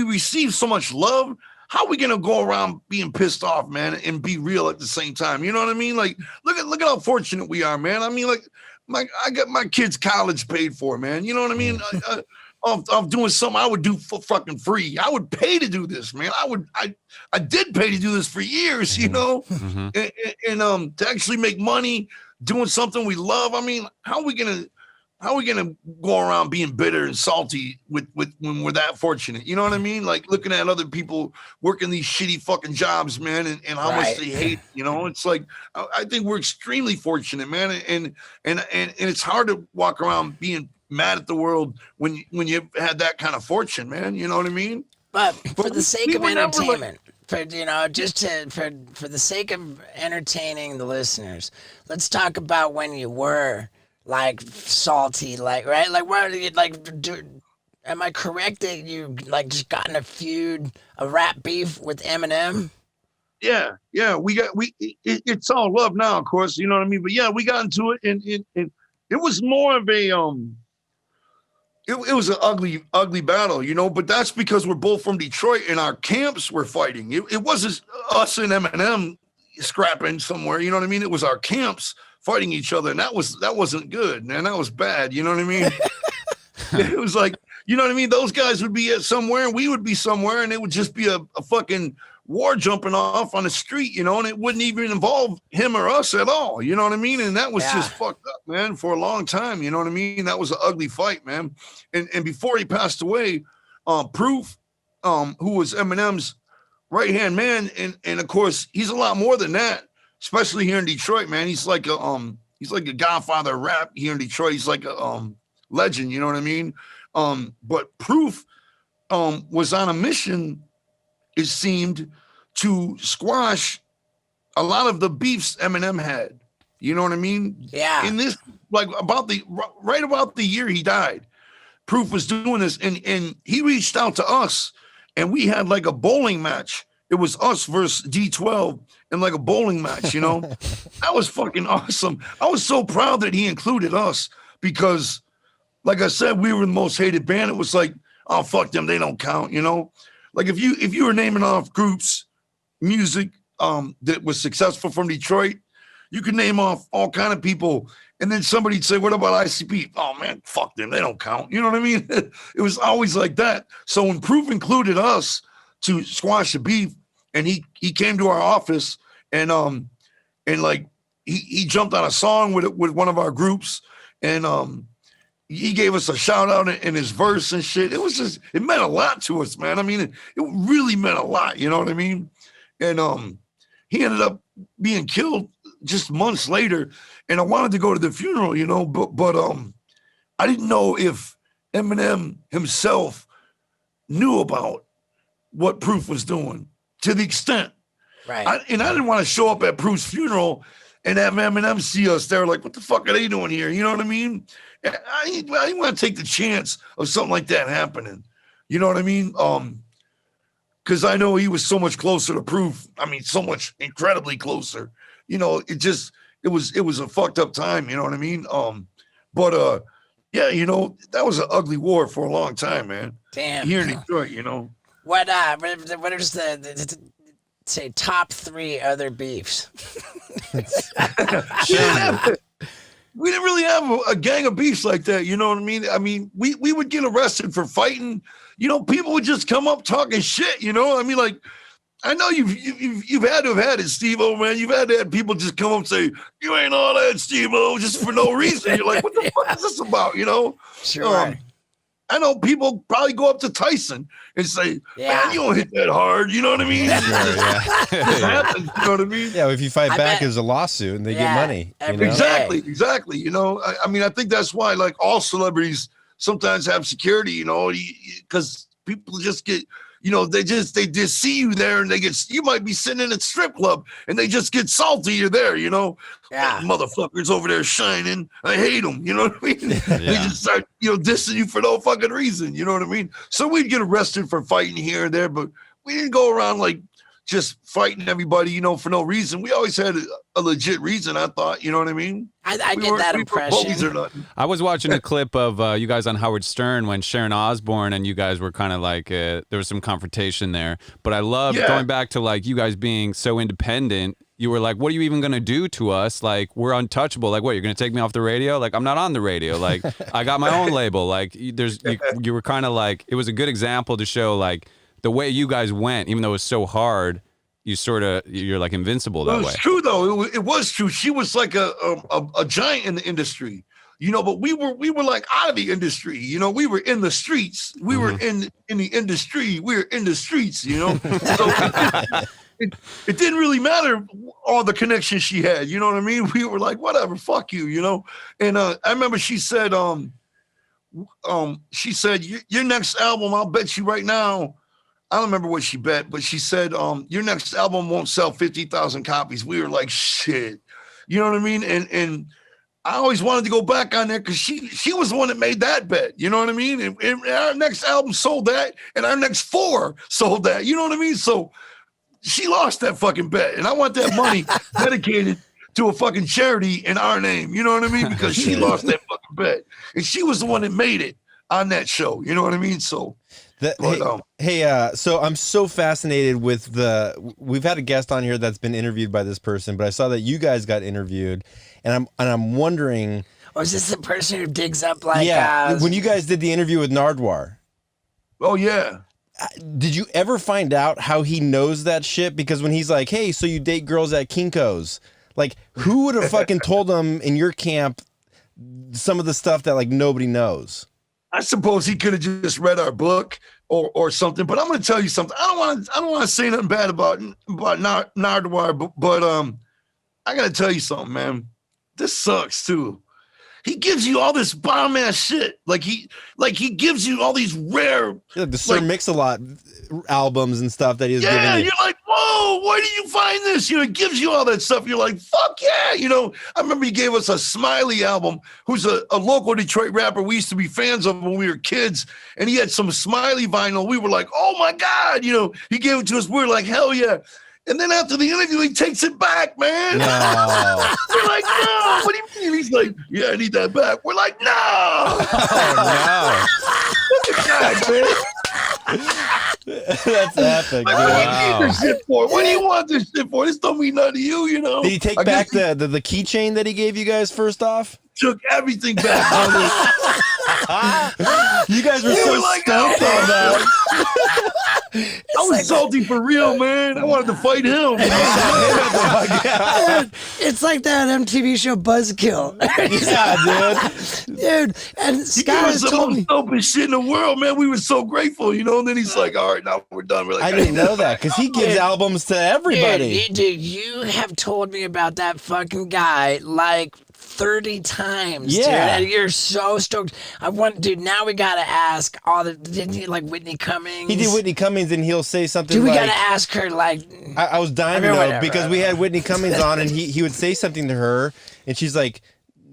Speaker 2: receive so much love. How are we going to go around being pissed off, man, and be real at the same time? You know what I mean? Like, look at how fortunate we are, man. I mean, like, I got my kids' college paid for, man. You know what I mean? I'm doing something I would do for fucking free. I would pay to do this, man. I did pay to do this for years, you know, and to actually make money doing something we love. I mean, how are we gonna go around being bitter and salty with when we're that fortunate? You know what I mean? Like looking at other people working these shitty fucking jobs, man, and how much they hate. You know, it's like I think we're extremely fortunate, man, and it's hard to walk around being mad at the world when you had that kind of fortune, man. You know what I mean?
Speaker 1: But for the sake of
Speaker 2: were never, like-
Speaker 1: entertainment, for the sake of entertaining the listeners, let's talk about when you were like salty, like right, like what you like do. Am I correct that you like just got in a rap beef with Eminem?
Speaker 2: Yeah, it's all love now, of course. You know what I mean? But yeah, we got into it, and it was more of a It was an ugly battle, you know, but that's because we're both from Detroit and our camps were fighting. It wasn't us and Eminem scrapping somewhere, you know what I mean? It was our camps fighting each other, and that wasn't good, man. That was bad, you know what I mean? It was like, you know what I mean? Those guys would be at somewhere and we would be somewhere, and it would just be a fucking war jumping off on the street, you know, and it wouldn't even involve him or us at all, you know what I mean? And that was just fucked up, man, for a long time, you know what I mean? That was an ugly fight, man. And before he passed away, Proof, who was Eminem's right-hand man, and of course, he's a lot more than that, especially here in Detroit, man. He's like a godfather of rap here in Detroit. He's like a legend, you know what I mean? But Proof was on a mission, it seemed, to squash a lot of the beefs Eminem had. You know what I mean?
Speaker 1: Yeah.
Speaker 2: In this, like right about the year he died, Proof was doing this, and he reached out to us, and we had like a bowling match. It was us versus D12 in like a bowling match, you know? That was fucking awesome. I was so proud that he included us because, like I said, we were the most hated band. It was like, oh, fuck them, they don't count, you know? Like if you were naming off groups, music that was successful from Detroit, you could name off all kind of people, and then somebody'd say, what about ICP? Oh man, fuck them, they don't count. You know what I mean? It was always like that. So when Proof included us to squash the beef, and he came to our office, and like he jumped on a song with one of our groups, and he gave us a shout out in his verse and shit. It was just, it meant a lot to us, man. I mean, it really meant a lot. You know what I mean? And he ended up being killed just months later. And I wanted to go to the funeral, you know, but I didn't know if Eminem himself knew about what Proof was doing to the extent.
Speaker 1: Right.
Speaker 2: I didn't want to show up at Proof's funeral and have Eminem see us there, like, what the fuck are they doing here? You know what I mean? I didn't want to take the chance of something like that happening. You know what I mean? Because I know he was so much closer to Proof. I mean, so much incredibly closer. You know, it was a fucked up time. You know what I mean? But yeah, you know, that was an ugly war for a long time, man.
Speaker 1: Damn.
Speaker 2: Here in Detroit, you know.
Speaker 1: What is the say top 3 other beefs?
Speaker 2: We didn't really have a gang of beefs like that, you know what I mean? I mean, we would get arrested for fighting. You know, people would just come up talking shit, you know? I mean, like, I know you've had to have had it, Steve-O, man. You've had to have people just come up and say, you ain't all that, Steve-O, just for no reason. You're like, what the fuck is this about, you know?
Speaker 1: Sure.
Speaker 2: I know people probably go up to Tyson and say, man, you don't hit that hard. You know what I mean? Happens, you know what I mean?
Speaker 3: Yeah, if you fight back, there's a lawsuit and they get money. You know?
Speaker 2: Exactly. You know, I mean, I think that's why, like, all celebrities sometimes have security, you know, because people just get, you know, they just see you there and you might be sitting in a strip club and they just get salty you're there, you know?
Speaker 1: Yeah.
Speaker 2: Motherfuckers over there shining. I hate them. You know what I mean? They just start, you know, dissing you for no fucking reason. You know what I mean? So we'd get arrested for fighting here and there, but we didn't go around like just fighting everybody, you know, for no reason. We always had a legit reason, I thought. You know what I mean?
Speaker 1: I get that impression.
Speaker 4: I was watching a clip of you guys on Howard Stern when Sharon Osbourne and you guys were kind of like, there was some confrontation there. But I love going back to like you guys being so independent. You were like, what are you even going to do to us? Like, we're untouchable. Like, what, you're going to take me off the radio? Like, I'm not on the radio. Like, I got my own label. Like, you were kind of like, it was a good example to show like the way you guys went, even though it was so hard, you're like invincible that way.
Speaker 2: It's true though. It was true. She was like a giant in the industry, you know, but we were like out of the industry, you know, we were in the streets. We were in the industry. We were in the streets, you know. So it didn't really matter all the connections she had, you know what I mean? We were like, whatever, fuck you, you know. And I remember she said, she said, your next album, I'll bet you right now, I don't remember what she bet, but she said, your next album won't sell 50,000 copies. We were like, shit. You know what I mean? And I always wanted to go back on there because she was the one that made that bet. You know what I mean? And our next album sold that, and our next 4 sold that. You know what I mean? So she lost that fucking bet. And I want that money dedicated to a fucking charity in our name. You know what I mean? Because she lost that fucking bet. And she was the one that made it on that show. You know what I mean? So
Speaker 3: so I'm so fascinated with we've had a guest on here that's been interviewed by this person, but I saw that you guys got interviewed, and I'm wondering.
Speaker 1: Oh, is this the person who digs up like?
Speaker 3: When you guys did the interview with Nardwar.
Speaker 2: Oh yeah.
Speaker 3: Did you ever find out how he knows that shit? Because when he's like, "Hey, so you date girls at Kinko's," like who would have fucking told him in your camp some of the stuff that like nobody knows?
Speaker 2: I suppose he could have just read our book or something. But I'm going to tell you something. I don't want to say nothing bad about Nardwar, but I got to tell you something, man. This sucks too. He gives you all this bomb ass shit. Like he gives you all these rare,
Speaker 3: the Sir Mix-a-Lot albums and stuff that he was giving you.
Speaker 2: You're like, whoa, where did you find this? You know, it gives you all that stuff. You're like, fuck yeah. You know, I remember he gave us a Smiley album, who's a local Detroit rapper we used to be fans of when we were kids. And he had some Smiley vinyl. We were like, oh my God. You know, he gave it to us. We were like, hell yeah. And then after the interview, he takes it back, man.
Speaker 3: No.
Speaker 2: We're like, no. What do you mean? He's like, yeah, I need that back. We're like, no.
Speaker 3: Oh,
Speaker 2: Look at that, man.
Speaker 3: That's epic.
Speaker 2: Like, what do you need this shit for? What do you want this shit for? This don't mean nothing to you, you know?
Speaker 3: Did he take back the keychain that he gave you guys first off?
Speaker 2: Took everything back.
Speaker 3: You guys were so
Speaker 2: like,
Speaker 3: stoked on that.
Speaker 2: I was salty for real, man. I wanted to fight him.
Speaker 1: It's like that MTV show Buzzkill.
Speaker 3: Yeah,
Speaker 1: Dude, and
Speaker 2: He gave
Speaker 1: Scott
Speaker 2: us
Speaker 1: has
Speaker 2: the
Speaker 1: told
Speaker 2: most
Speaker 1: me.
Speaker 2: dopest shit in the world, man. We were so grateful, you know. And then he's like, all right, now we're done. We're like,
Speaker 3: I didn't know that because he gives albums to everybody.
Speaker 1: Dude, you have told me about that fucking guy like 30 times,
Speaker 3: Yeah.
Speaker 1: dude. And you're so stoked. Dude, now we gotta ask didn't he like Whitney Cummings?
Speaker 3: He did Whitney Cummings, and he'll say something
Speaker 1: Dude, we
Speaker 3: like,
Speaker 1: gotta ask her, like...
Speaker 3: I was dying to know
Speaker 1: whatever.
Speaker 3: because we had Whitney Cummings on, and he would say something to her, and she's like,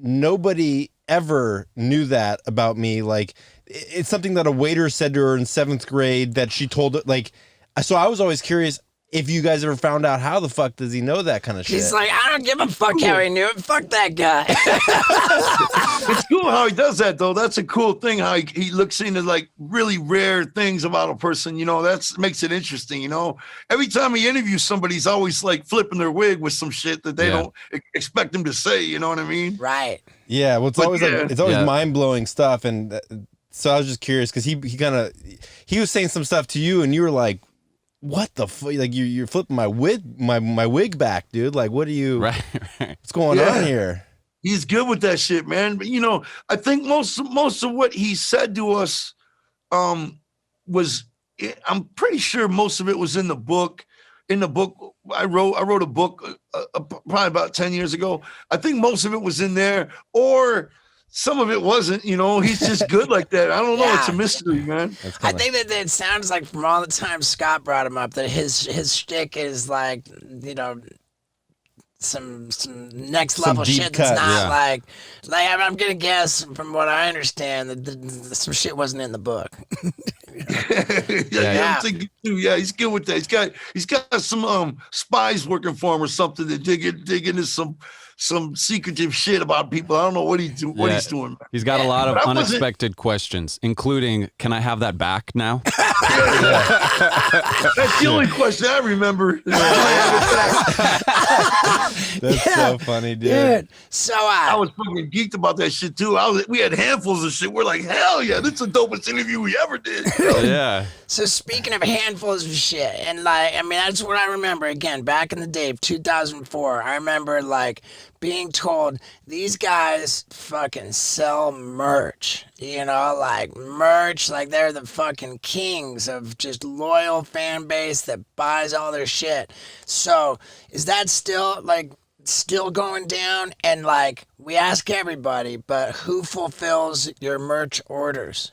Speaker 3: nobody ever knew that about me. Like, it's something that a waiter said to her in 7th grade that she told, like, so I was always curious if you guys ever found out how the fuck does he know that kind of shit.
Speaker 1: He's like, I don't give a fuck how he knew it. Fuck that guy.
Speaker 2: it's cool how he does that, though. That's a cool thing, how he looks into, like, really rare things about a person. You know, that makes it interesting, you know? Every time he interviews somebody, he's always, like, flipping their wig with some shit that they don't expect him to say, you know what I mean?
Speaker 1: Right.
Speaker 3: Yeah, well, it's always
Speaker 2: yeah.
Speaker 3: mind-blowing stuff, and so I was just curious, because he was saying some stuff to you, and you were like, what the fuck? Like you're flipping my wig back, dude. Like, what are you?
Speaker 4: Right.
Speaker 3: What's going on here?
Speaker 2: He's good with that shit, man. But you know, I think most of what he said to us, was, I'm pretty sure most of it was in the book. In the book, I wrote a book probably about 10 years ago. I think most of it was in there, or some of it wasn't, you know. He's just good like that. I don't know. It's a mystery, man.
Speaker 1: I think that it sounds like from all the time Scott brought him up that his shtick is like, you know, some next level shit that's not like I'm gonna guess from what I understand that some shit wasn't in the book.
Speaker 2: I'm thinking too. Yeah, he's good with that. He's got some spies working for him or something to dig into some secretive shit about people. I don't know what he's doing.
Speaker 4: He's got a lot of unexpected questions, including, can I have that back now?
Speaker 2: That's the only question I remember.
Speaker 3: That's so funny, dude.
Speaker 1: So
Speaker 2: I was fucking geeked about that shit too. We had handfuls of shit. We're like, hell yeah, this is the dopest interview we ever did.
Speaker 4: Yeah.
Speaker 1: So speaking of handfuls of shit, and like, I mean, that's what I remember. Again, back in the day of 2004, I remember like being told these guys fucking sell merch, you know, like merch, like they're the fucking kings of just loyal fan base that buys all their shit. So is that still like still going down? And like, we ask everybody, but who fulfills your merch orders?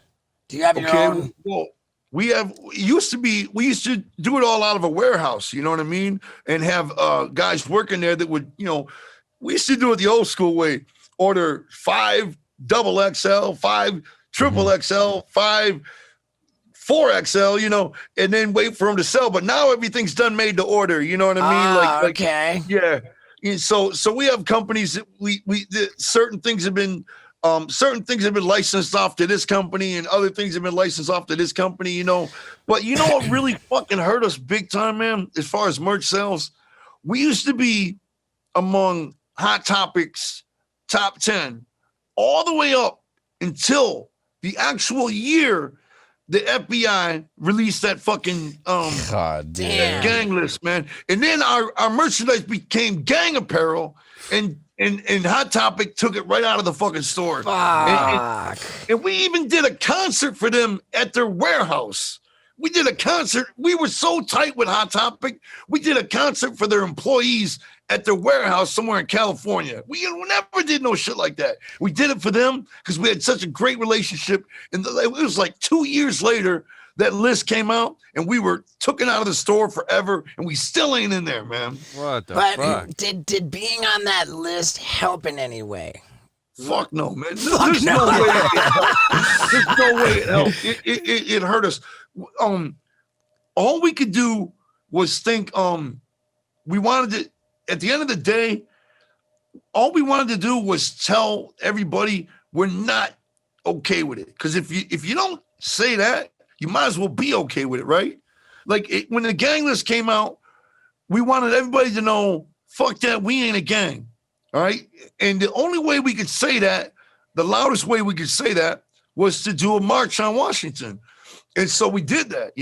Speaker 1: Do you have your own?
Speaker 2: Well, we used to do it all out of a warehouse, you know what I mean? And have guys working there that would, we used to do it the old school way. Order 5 double XL, 5 triple XL, 5 4XL, and then wait for them to sell. But now everything's done made to order. You know what I mean?
Speaker 1: Okay.
Speaker 2: Yeah. So we have companies that certain things have been licensed off to this company, and other things have been licensed off to this company. But you know what really fucking hurt us big time, man? As far as merch sales, we used to be among Hot Topics top 10 all the way up until the actual year the FBI released that fucking
Speaker 3: God damn
Speaker 2: gang list, man. And then our merchandise became gang apparel, and Hot Topic took it right out of the fucking store.
Speaker 1: Fuck.
Speaker 2: And we even did a concert for them at their warehouse. We did a concert. We were so tight with Hot Topic. We did a concert for their employees at their warehouse somewhere in California. We never did no shit like that. We did it for them because we had such a great relationship. And it was like 2 years later that list came out, and we were taken out of the store forever, and we still ain't in there, man.
Speaker 4: What the
Speaker 1: But
Speaker 4: fuck?
Speaker 1: did being on that list help in any way?
Speaker 2: Fuck no, man. There's no way it helped. There's no way it helped. It hurt us. All we could do was think, we wanted to, at the end of the day, all we wanted to do was tell everybody we're not okay with it. Because if you don't say that, you might as well be okay with it, right? Like when the gang list came out, we wanted everybody to know, fuck that, we ain't a gang, all right? And the only way we could say that, the loudest way we could say that, was to do a march on Washington. And so we did that,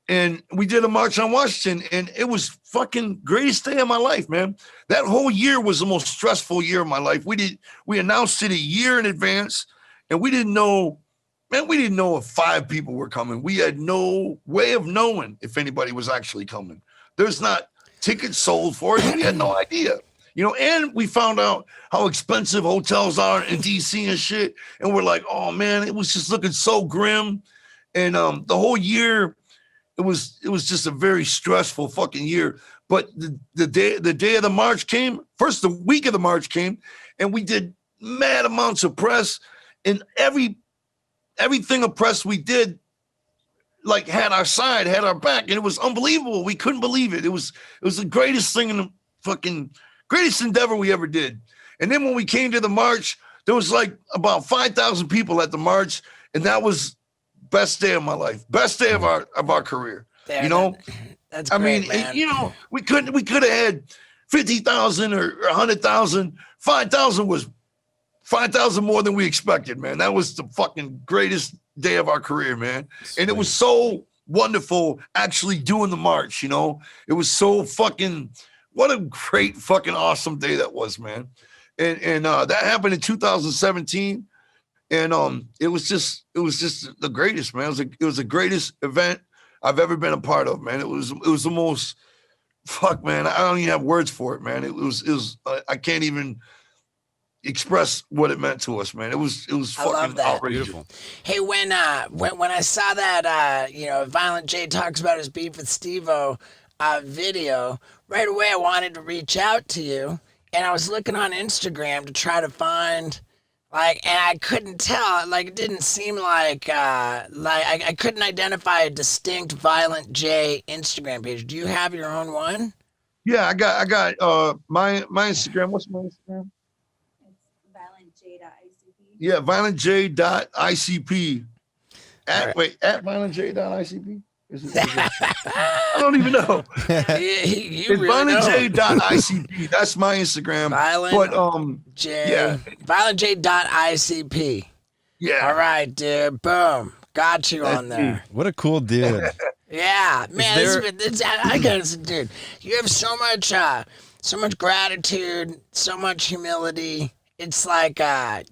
Speaker 2: and we did a march on Washington, and it was fucking greatest day of my life, man. That whole year was the most stressful year of my life. We announced it a year in advance, and we didn't know if 5 people were coming. We had no way of knowing if anybody was actually coming. There's not tickets sold for it. We had no idea, and we found out how expensive hotels are in DC and shit. And we're like, oh man, it was just looking so grim. And the whole year, it was just a very stressful fucking year. But the day of the march came, first the week of the march came, and we did mad amounts of press, and everything of press we did, like, had our side, had our back, and it was unbelievable. We couldn't believe it. It was the greatest thing in the fucking greatest endeavor we ever did. And then when we came to the march, there was like about 5,000 people at the march, and that was best day of my life, best day of our career.
Speaker 1: That's great,
Speaker 2: I mean,
Speaker 1: man.
Speaker 2: we could have had 50,000 or 100,000. 5,000 was 5,000 more than we expected, man. That was the fucking greatest day of our career, man. Sweet. And it was so wonderful actually doing the march. It was so fucking, what a great fucking awesome day that was, man. And that happened in 2017. And it was just the greatest, man. It was the greatest event I've ever been a part of, man. It was the most, fuck, man. I don't even have words for it, man. It was I can't even express what it meant to us, man. It was fucking outrageous. Beautiful.
Speaker 1: Hey, when I saw that Violent J talks about his beef with Steve-O video, right away I wanted to reach out to you, and I was looking on Instagram to try to find, and I couldn't tell, it didn't seem like I couldn't identify a distinct Violent J Instagram page. Do you have your own one?
Speaker 2: Yeah, I got my Instagram. What's my Instagram? Yeah, violentj.icp. At violentj.icp? I don't even know.
Speaker 1: It's
Speaker 2: violentj.icp. That's my Instagram.
Speaker 1: Violentj.icp.
Speaker 2: Yeah.
Speaker 1: All right, dude. Boom. Got you on there.
Speaker 3: What a cool dude.
Speaker 1: Yeah, man. I got dude. You have so much gratitude, so much humility. It's like, I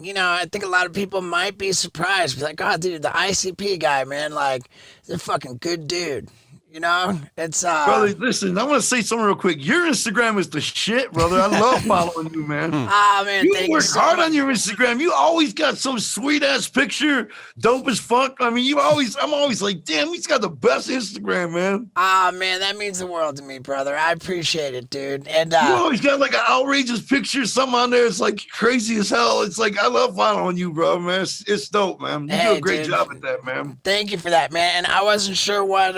Speaker 1: think a lot of people might be surprised. Be like, oh, dude, the ICP guy, man, he's a fucking good dude. You know, it's
Speaker 2: Brother, listen, I want to say something real quick. Your Instagram is the shit, brother. I love following you, man.
Speaker 1: man,
Speaker 2: You
Speaker 1: thank
Speaker 2: work
Speaker 1: you so
Speaker 2: hard
Speaker 1: much.
Speaker 2: on your Instagram. You always got some sweet ass picture, dope as fuck. I mean, I'm always like, damn, he's got the best Instagram, man.
Speaker 1: Man, that means the world to me, brother. I appreciate it, dude. And
Speaker 2: You always got like an outrageous picture, something on there. It's like crazy as hell. It's like I love following you, bro, man. It's dope, man. You do
Speaker 1: Hey,
Speaker 2: a great
Speaker 1: dude.
Speaker 2: job at that, man.
Speaker 1: thank you for that, man. And I wasn't sure what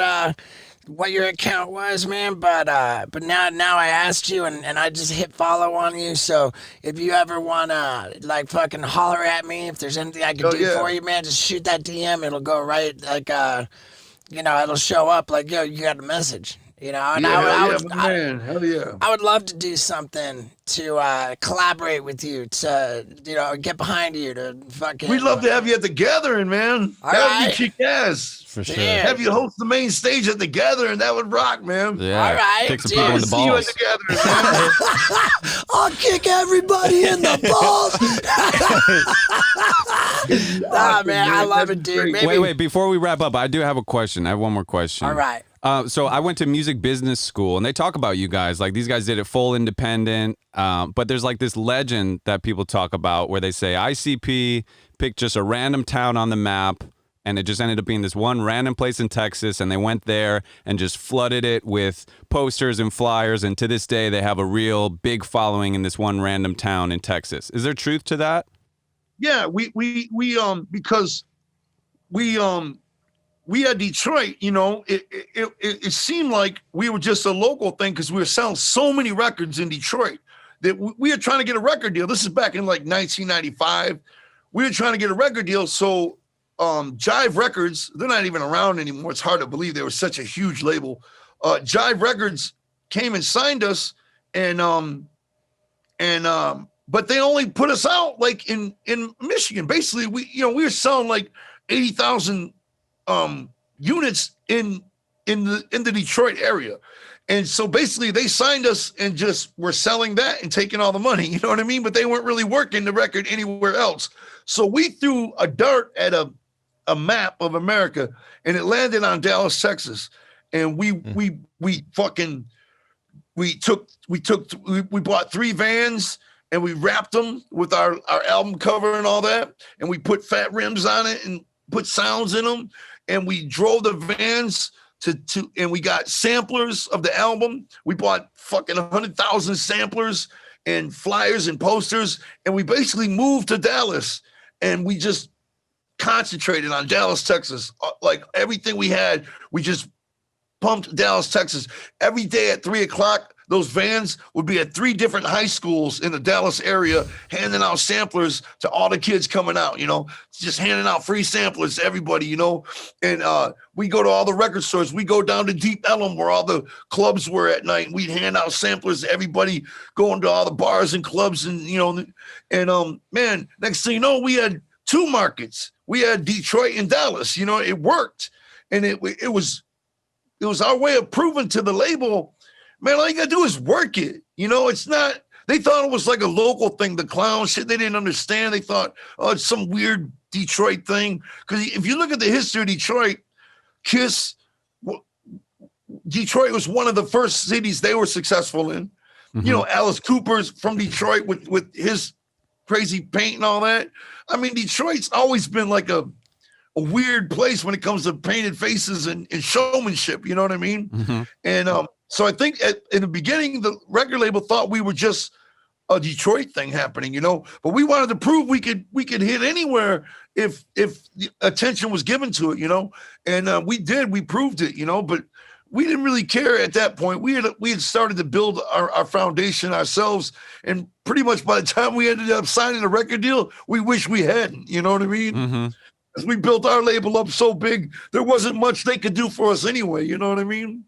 Speaker 1: your account was, man, but now I asked you and I just hit follow on you. So if you ever wanna like fucking holler at me, if there's anything I can do
Speaker 2: yeah.
Speaker 1: for you, man, just shoot that DM. It'll go right like it'll show up like, yo, you got a message. You know, and
Speaker 2: Hell yeah.
Speaker 1: I would love to do something to collaborate with you to, get behind you to fucking.
Speaker 2: We'd love to have you at the gathering, man.
Speaker 1: All
Speaker 2: That would
Speaker 1: right.
Speaker 2: be kick ass.
Speaker 3: For sure.
Speaker 1: Yeah.
Speaker 2: Have you host the main stage at the gathering. That would rock, man.
Speaker 4: Yeah.
Speaker 1: All right,
Speaker 4: Kick some
Speaker 1: dude.
Speaker 4: people in the
Speaker 2: See you at
Speaker 4: balls.
Speaker 2: the gathering, man.
Speaker 1: I'll kick everybody in the balls. Nah, man, I love it, dude. Maybe.
Speaker 4: Wait. Before we wrap up, I do have a question. I have one more question.
Speaker 1: All right.
Speaker 4: So I went to music business school, and they talk about you guys. Like, these guys did it full independent. But there's like this legend that people talk about where they say ICP picked just a random town on the map, and it just ended up being this one random place in Texas, and they went there and just flooded it with posters and flyers. And to this day, they have a real big following in this one random town in Texas. Is there truth to that?
Speaker 2: Yeah, because we had Detroit, it seemed like we were just a local thing because we were selling so many records in Detroit that we were trying to get a record deal. This is back in like 1995. We were trying to get a record deal. So Jive Records, they're not even around anymore. It's hard to believe they were such a huge label. Jive Records came and signed us, but they only put us out like in Michigan. Basically, we were selling like 80,000 units in the Detroit area. And so basically they signed us and just were selling that and taking all the money, you know what I mean? But they weren't really working the record anywhere else. So we threw a dart at a map of America and it landed on Dallas, Texas. And we bought 3 vans and we wrapped them with our album cover and all that. And we put fat rims on it and put sounds in them. And we drove the vans and we got samplers of the album. We bought fucking 100,000 samplers and flyers and posters. And we basically moved to Dallas and we just concentrated on Dallas, Texas. Like everything we had, we just pumped Dallas, Texas. Every day at 3:00, those vans would be at 3 different high schools in the Dallas area, handing out samplers to all the kids coming out, just handing out free samplers to everybody, and we go to all the record stores. We go down to Deep Ellum where all the clubs were at night. And we'd hand out samplers to everybody going to all the bars and clubs and, man, next thing you know, we had 2 markets. We had Detroit and Dallas, it worked. And it was our way of proving to the label, man, all you gotta do is work it. It's not, they thought it was like a local thing, the clown shit. They didn't understand. They thought, oh, it's some weird Detroit thing. Because if you look at the history of Detroit, Detroit was one of the first cities they were successful in. Mm-hmm. Alice Cooper's from Detroit with his crazy paint and all that. I mean, Detroit's always been like a weird place when it comes to painted faces and showmanship. You know what I mean?
Speaker 4: Mm-hmm.
Speaker 2: And so I think in the beginning, the record label thought we were just a Detroit thing happening, but we wanted to prove we could hit anywhere if the attention was given to it, and we did. We proved it, but we didn't really care at that point. We had started to build our foundation ourselves, and pretty much by the time we ended up signing a record deal, we wish we hadn't. You know what I mean?
Speaker 4: Mm-hmm.
Speaker 2: As we built our label up so big, there wasn't much they could do for us anyway. You know what I mean?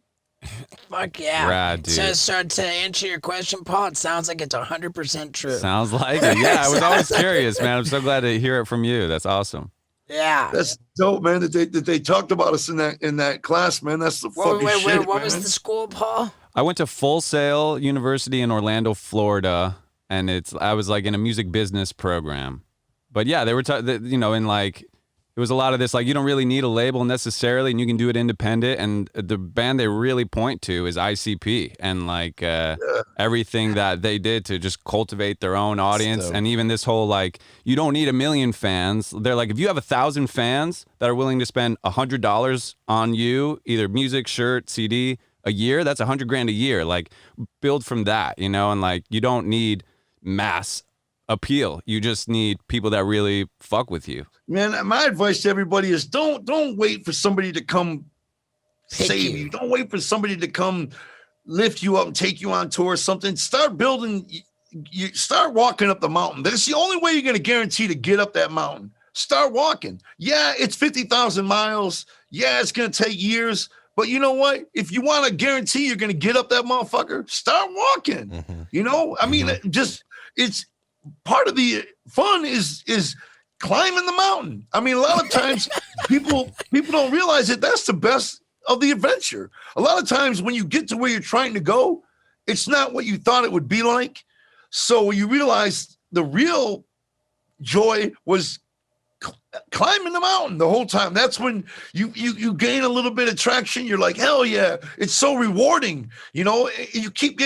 Speaker 1: Fuck yeah.
Speaker 4: Rad, dude.
Speaker 1: So to answer your question, Paul, it sounds like it's 100% true.
Speaker 4: Sounds like it. Yeah, I was always curious, man. I'm so glad to hear it from you. That's awesome.
Speaker 1: Yeah.
Speaker 2: That's dope, man, that they talked about us in that class, man. That's the fucking shit,
Speaker 1: what
Speaker 2: man.
Speaker 1: was the school, Paul?
Speaker 4: I went to Full Sail University in Orlando, Florida, and I was like in a music business program. But yeah, they were in like There was a lot of this, like, you don't really need a label necessarily, and you can do it independent. And the band they really point to is ICP, and like everything that they did to just cultivate their own audience. And even this whole, like, you don't need 1 million fans. They're like, if you have 1,000 fans that are willing to spend $100 on you, either music, shirt, CD, a year, that's $100,000 a year. Like, build from that, you know, and like, you don't need mass appeal. You just need people that really fuck with you.
Speaker 2: Man, my advice to everybody is don't wait for somebody to come save you. Don't wait for somebody to come lift you up and take you on tour or something. Start building. You start walking up the mountain. That's the only way you're going to guarantee to get up that mountain. Start walking. Yeah, it's 50,000 miles. Yeah, it's going to take years. But you know what? If you want to guarantee you're going to get up that motherfucker, start walking.
Speaker 3: Mm-hmm.
Speaker 2: You know, I mean, just it's part of the fun is climbing the mountain. I mean, a lot of times people don't realize that that's the best of the adventure. A lot of times when you get to where you're trying to go, it's not what you thought it would be like. So you realize the real joy was climbing the mountain the whole time. That's when you gain a little bit of traction. You're like, hell yeah, it's so rewarding. You know, you keep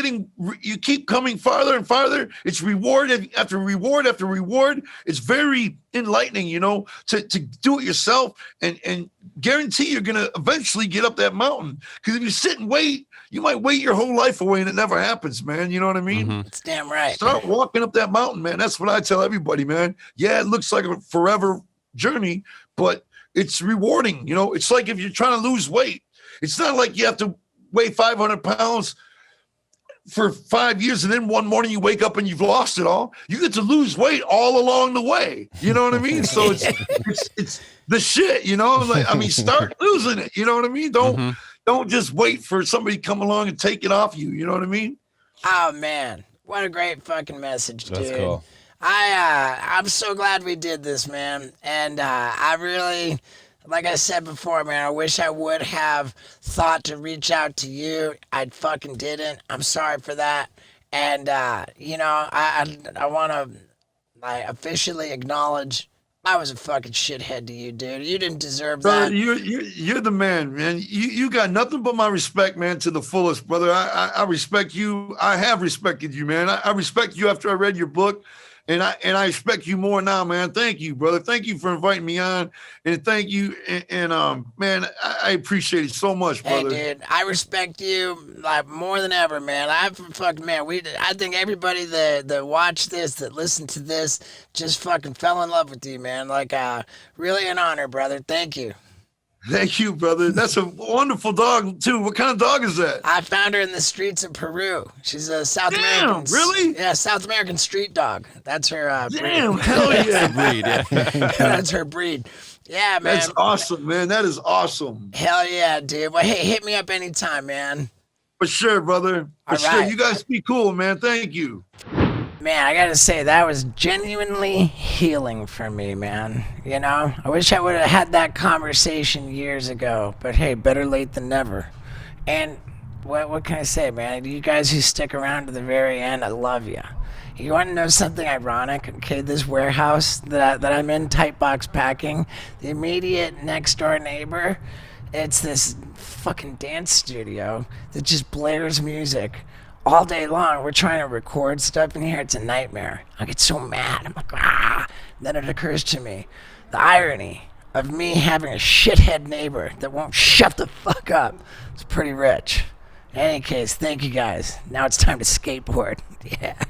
Speaker 2: coming farther and farther. It's reward after reward after reward. It's very enlightening, you know, to do it yourself and guarantee you're gonna eventually get up that mountain. Because if you sit and wait, you might wait your whole life away and it never happens, man. You know what I mean?
Speaker 1: It's damn right.
Speaker 2: Start walking up that mountain, man. That's what I tell everybody, man. Yeah, it looks like a forever journey, but it's rewarding. You know, it's like if you're trying to lose weight, it's not like you have to weigh 500 pounds for 5 years and then one morning you wake up and you've lost it all. You get to lose weight all along the way. You know what I mean? So it's the shit, you know, like, I mean, start losing it. You know what I mean? Don't just wait for somebody to come along and take it off you. You know what I mean?
Speaker 1: Oh man, what a great fucking message, dude.
Speaker 3: That's cool.
Speaker 1: I'm so glad we did this, man. And I really, like I said before, man, I wish I would have thought to reach out to you. I fucking didn't. I'm sorry for that. And you know, I want to officially acknowledge I was a fucking shithead to you, dude. You didn't deserve that.
Speaker 2: You're the man, man. You got nothing but my respect, man, to the fullest, brother. I respect you. I have respected you, man. I respect you after I read your book. And I respect you more now, man. Thank you, brother. Thank you for inviting me on, and thank you. And man, I appreciate it so much, brother.
Speaker 1: Hey, dude, I respect you like more than ever, man. I think everybody that watched this, that listened to this, just fucking fell in love with you, man. Like, really an honor, brother. Thank you.
Speaker 2: Thank you, brother. That's a wonderful dog too. What kind of dog is that?
Speaker 1: I found her in the streets of Peru. She's a South American.
Speaker 2: Really?
Speaker 1: Yeah, South American street dog. That's her breed.
Speaker 2: Damn, hell yeah.
Speaker 4: Breed, yeah.
Speaker 1: That's her breed. Yeah, man.
Speaker 2: That's awesome, man. That is awesome.
Speaker 1: Hell yeah, dude. Well, hey, hit me up anytime, man.
Speaker 2: For sure, brother. For
Speaker 1: All
Speaker 2: sure.
Speaker 1: right.
Speaker 2: You guys be cool, man. Thank you.
Speaker 1: Man, I gotta say, that was genuinely healing for me, man. You know, I wish I would have had that conversation years ago, but hey, better late than never. And what can I say, man? You guys who stick around to the very end, I love you. You want to know something ironic? Okay, this warehouse that I'm in, Tight Box Packing, the immediate next door neighbor, it's this fucking dance studio that just blares music all day long. We're trying to record stuff in here. It's a nightmare. I get so mad. I'm like, ah. Then it occurs to me, the irony of me having a shithead neighbor that won't shut the fuck up. It's pretty rich. In any case, thank you guys. Now it's time to skateboard. Yeah.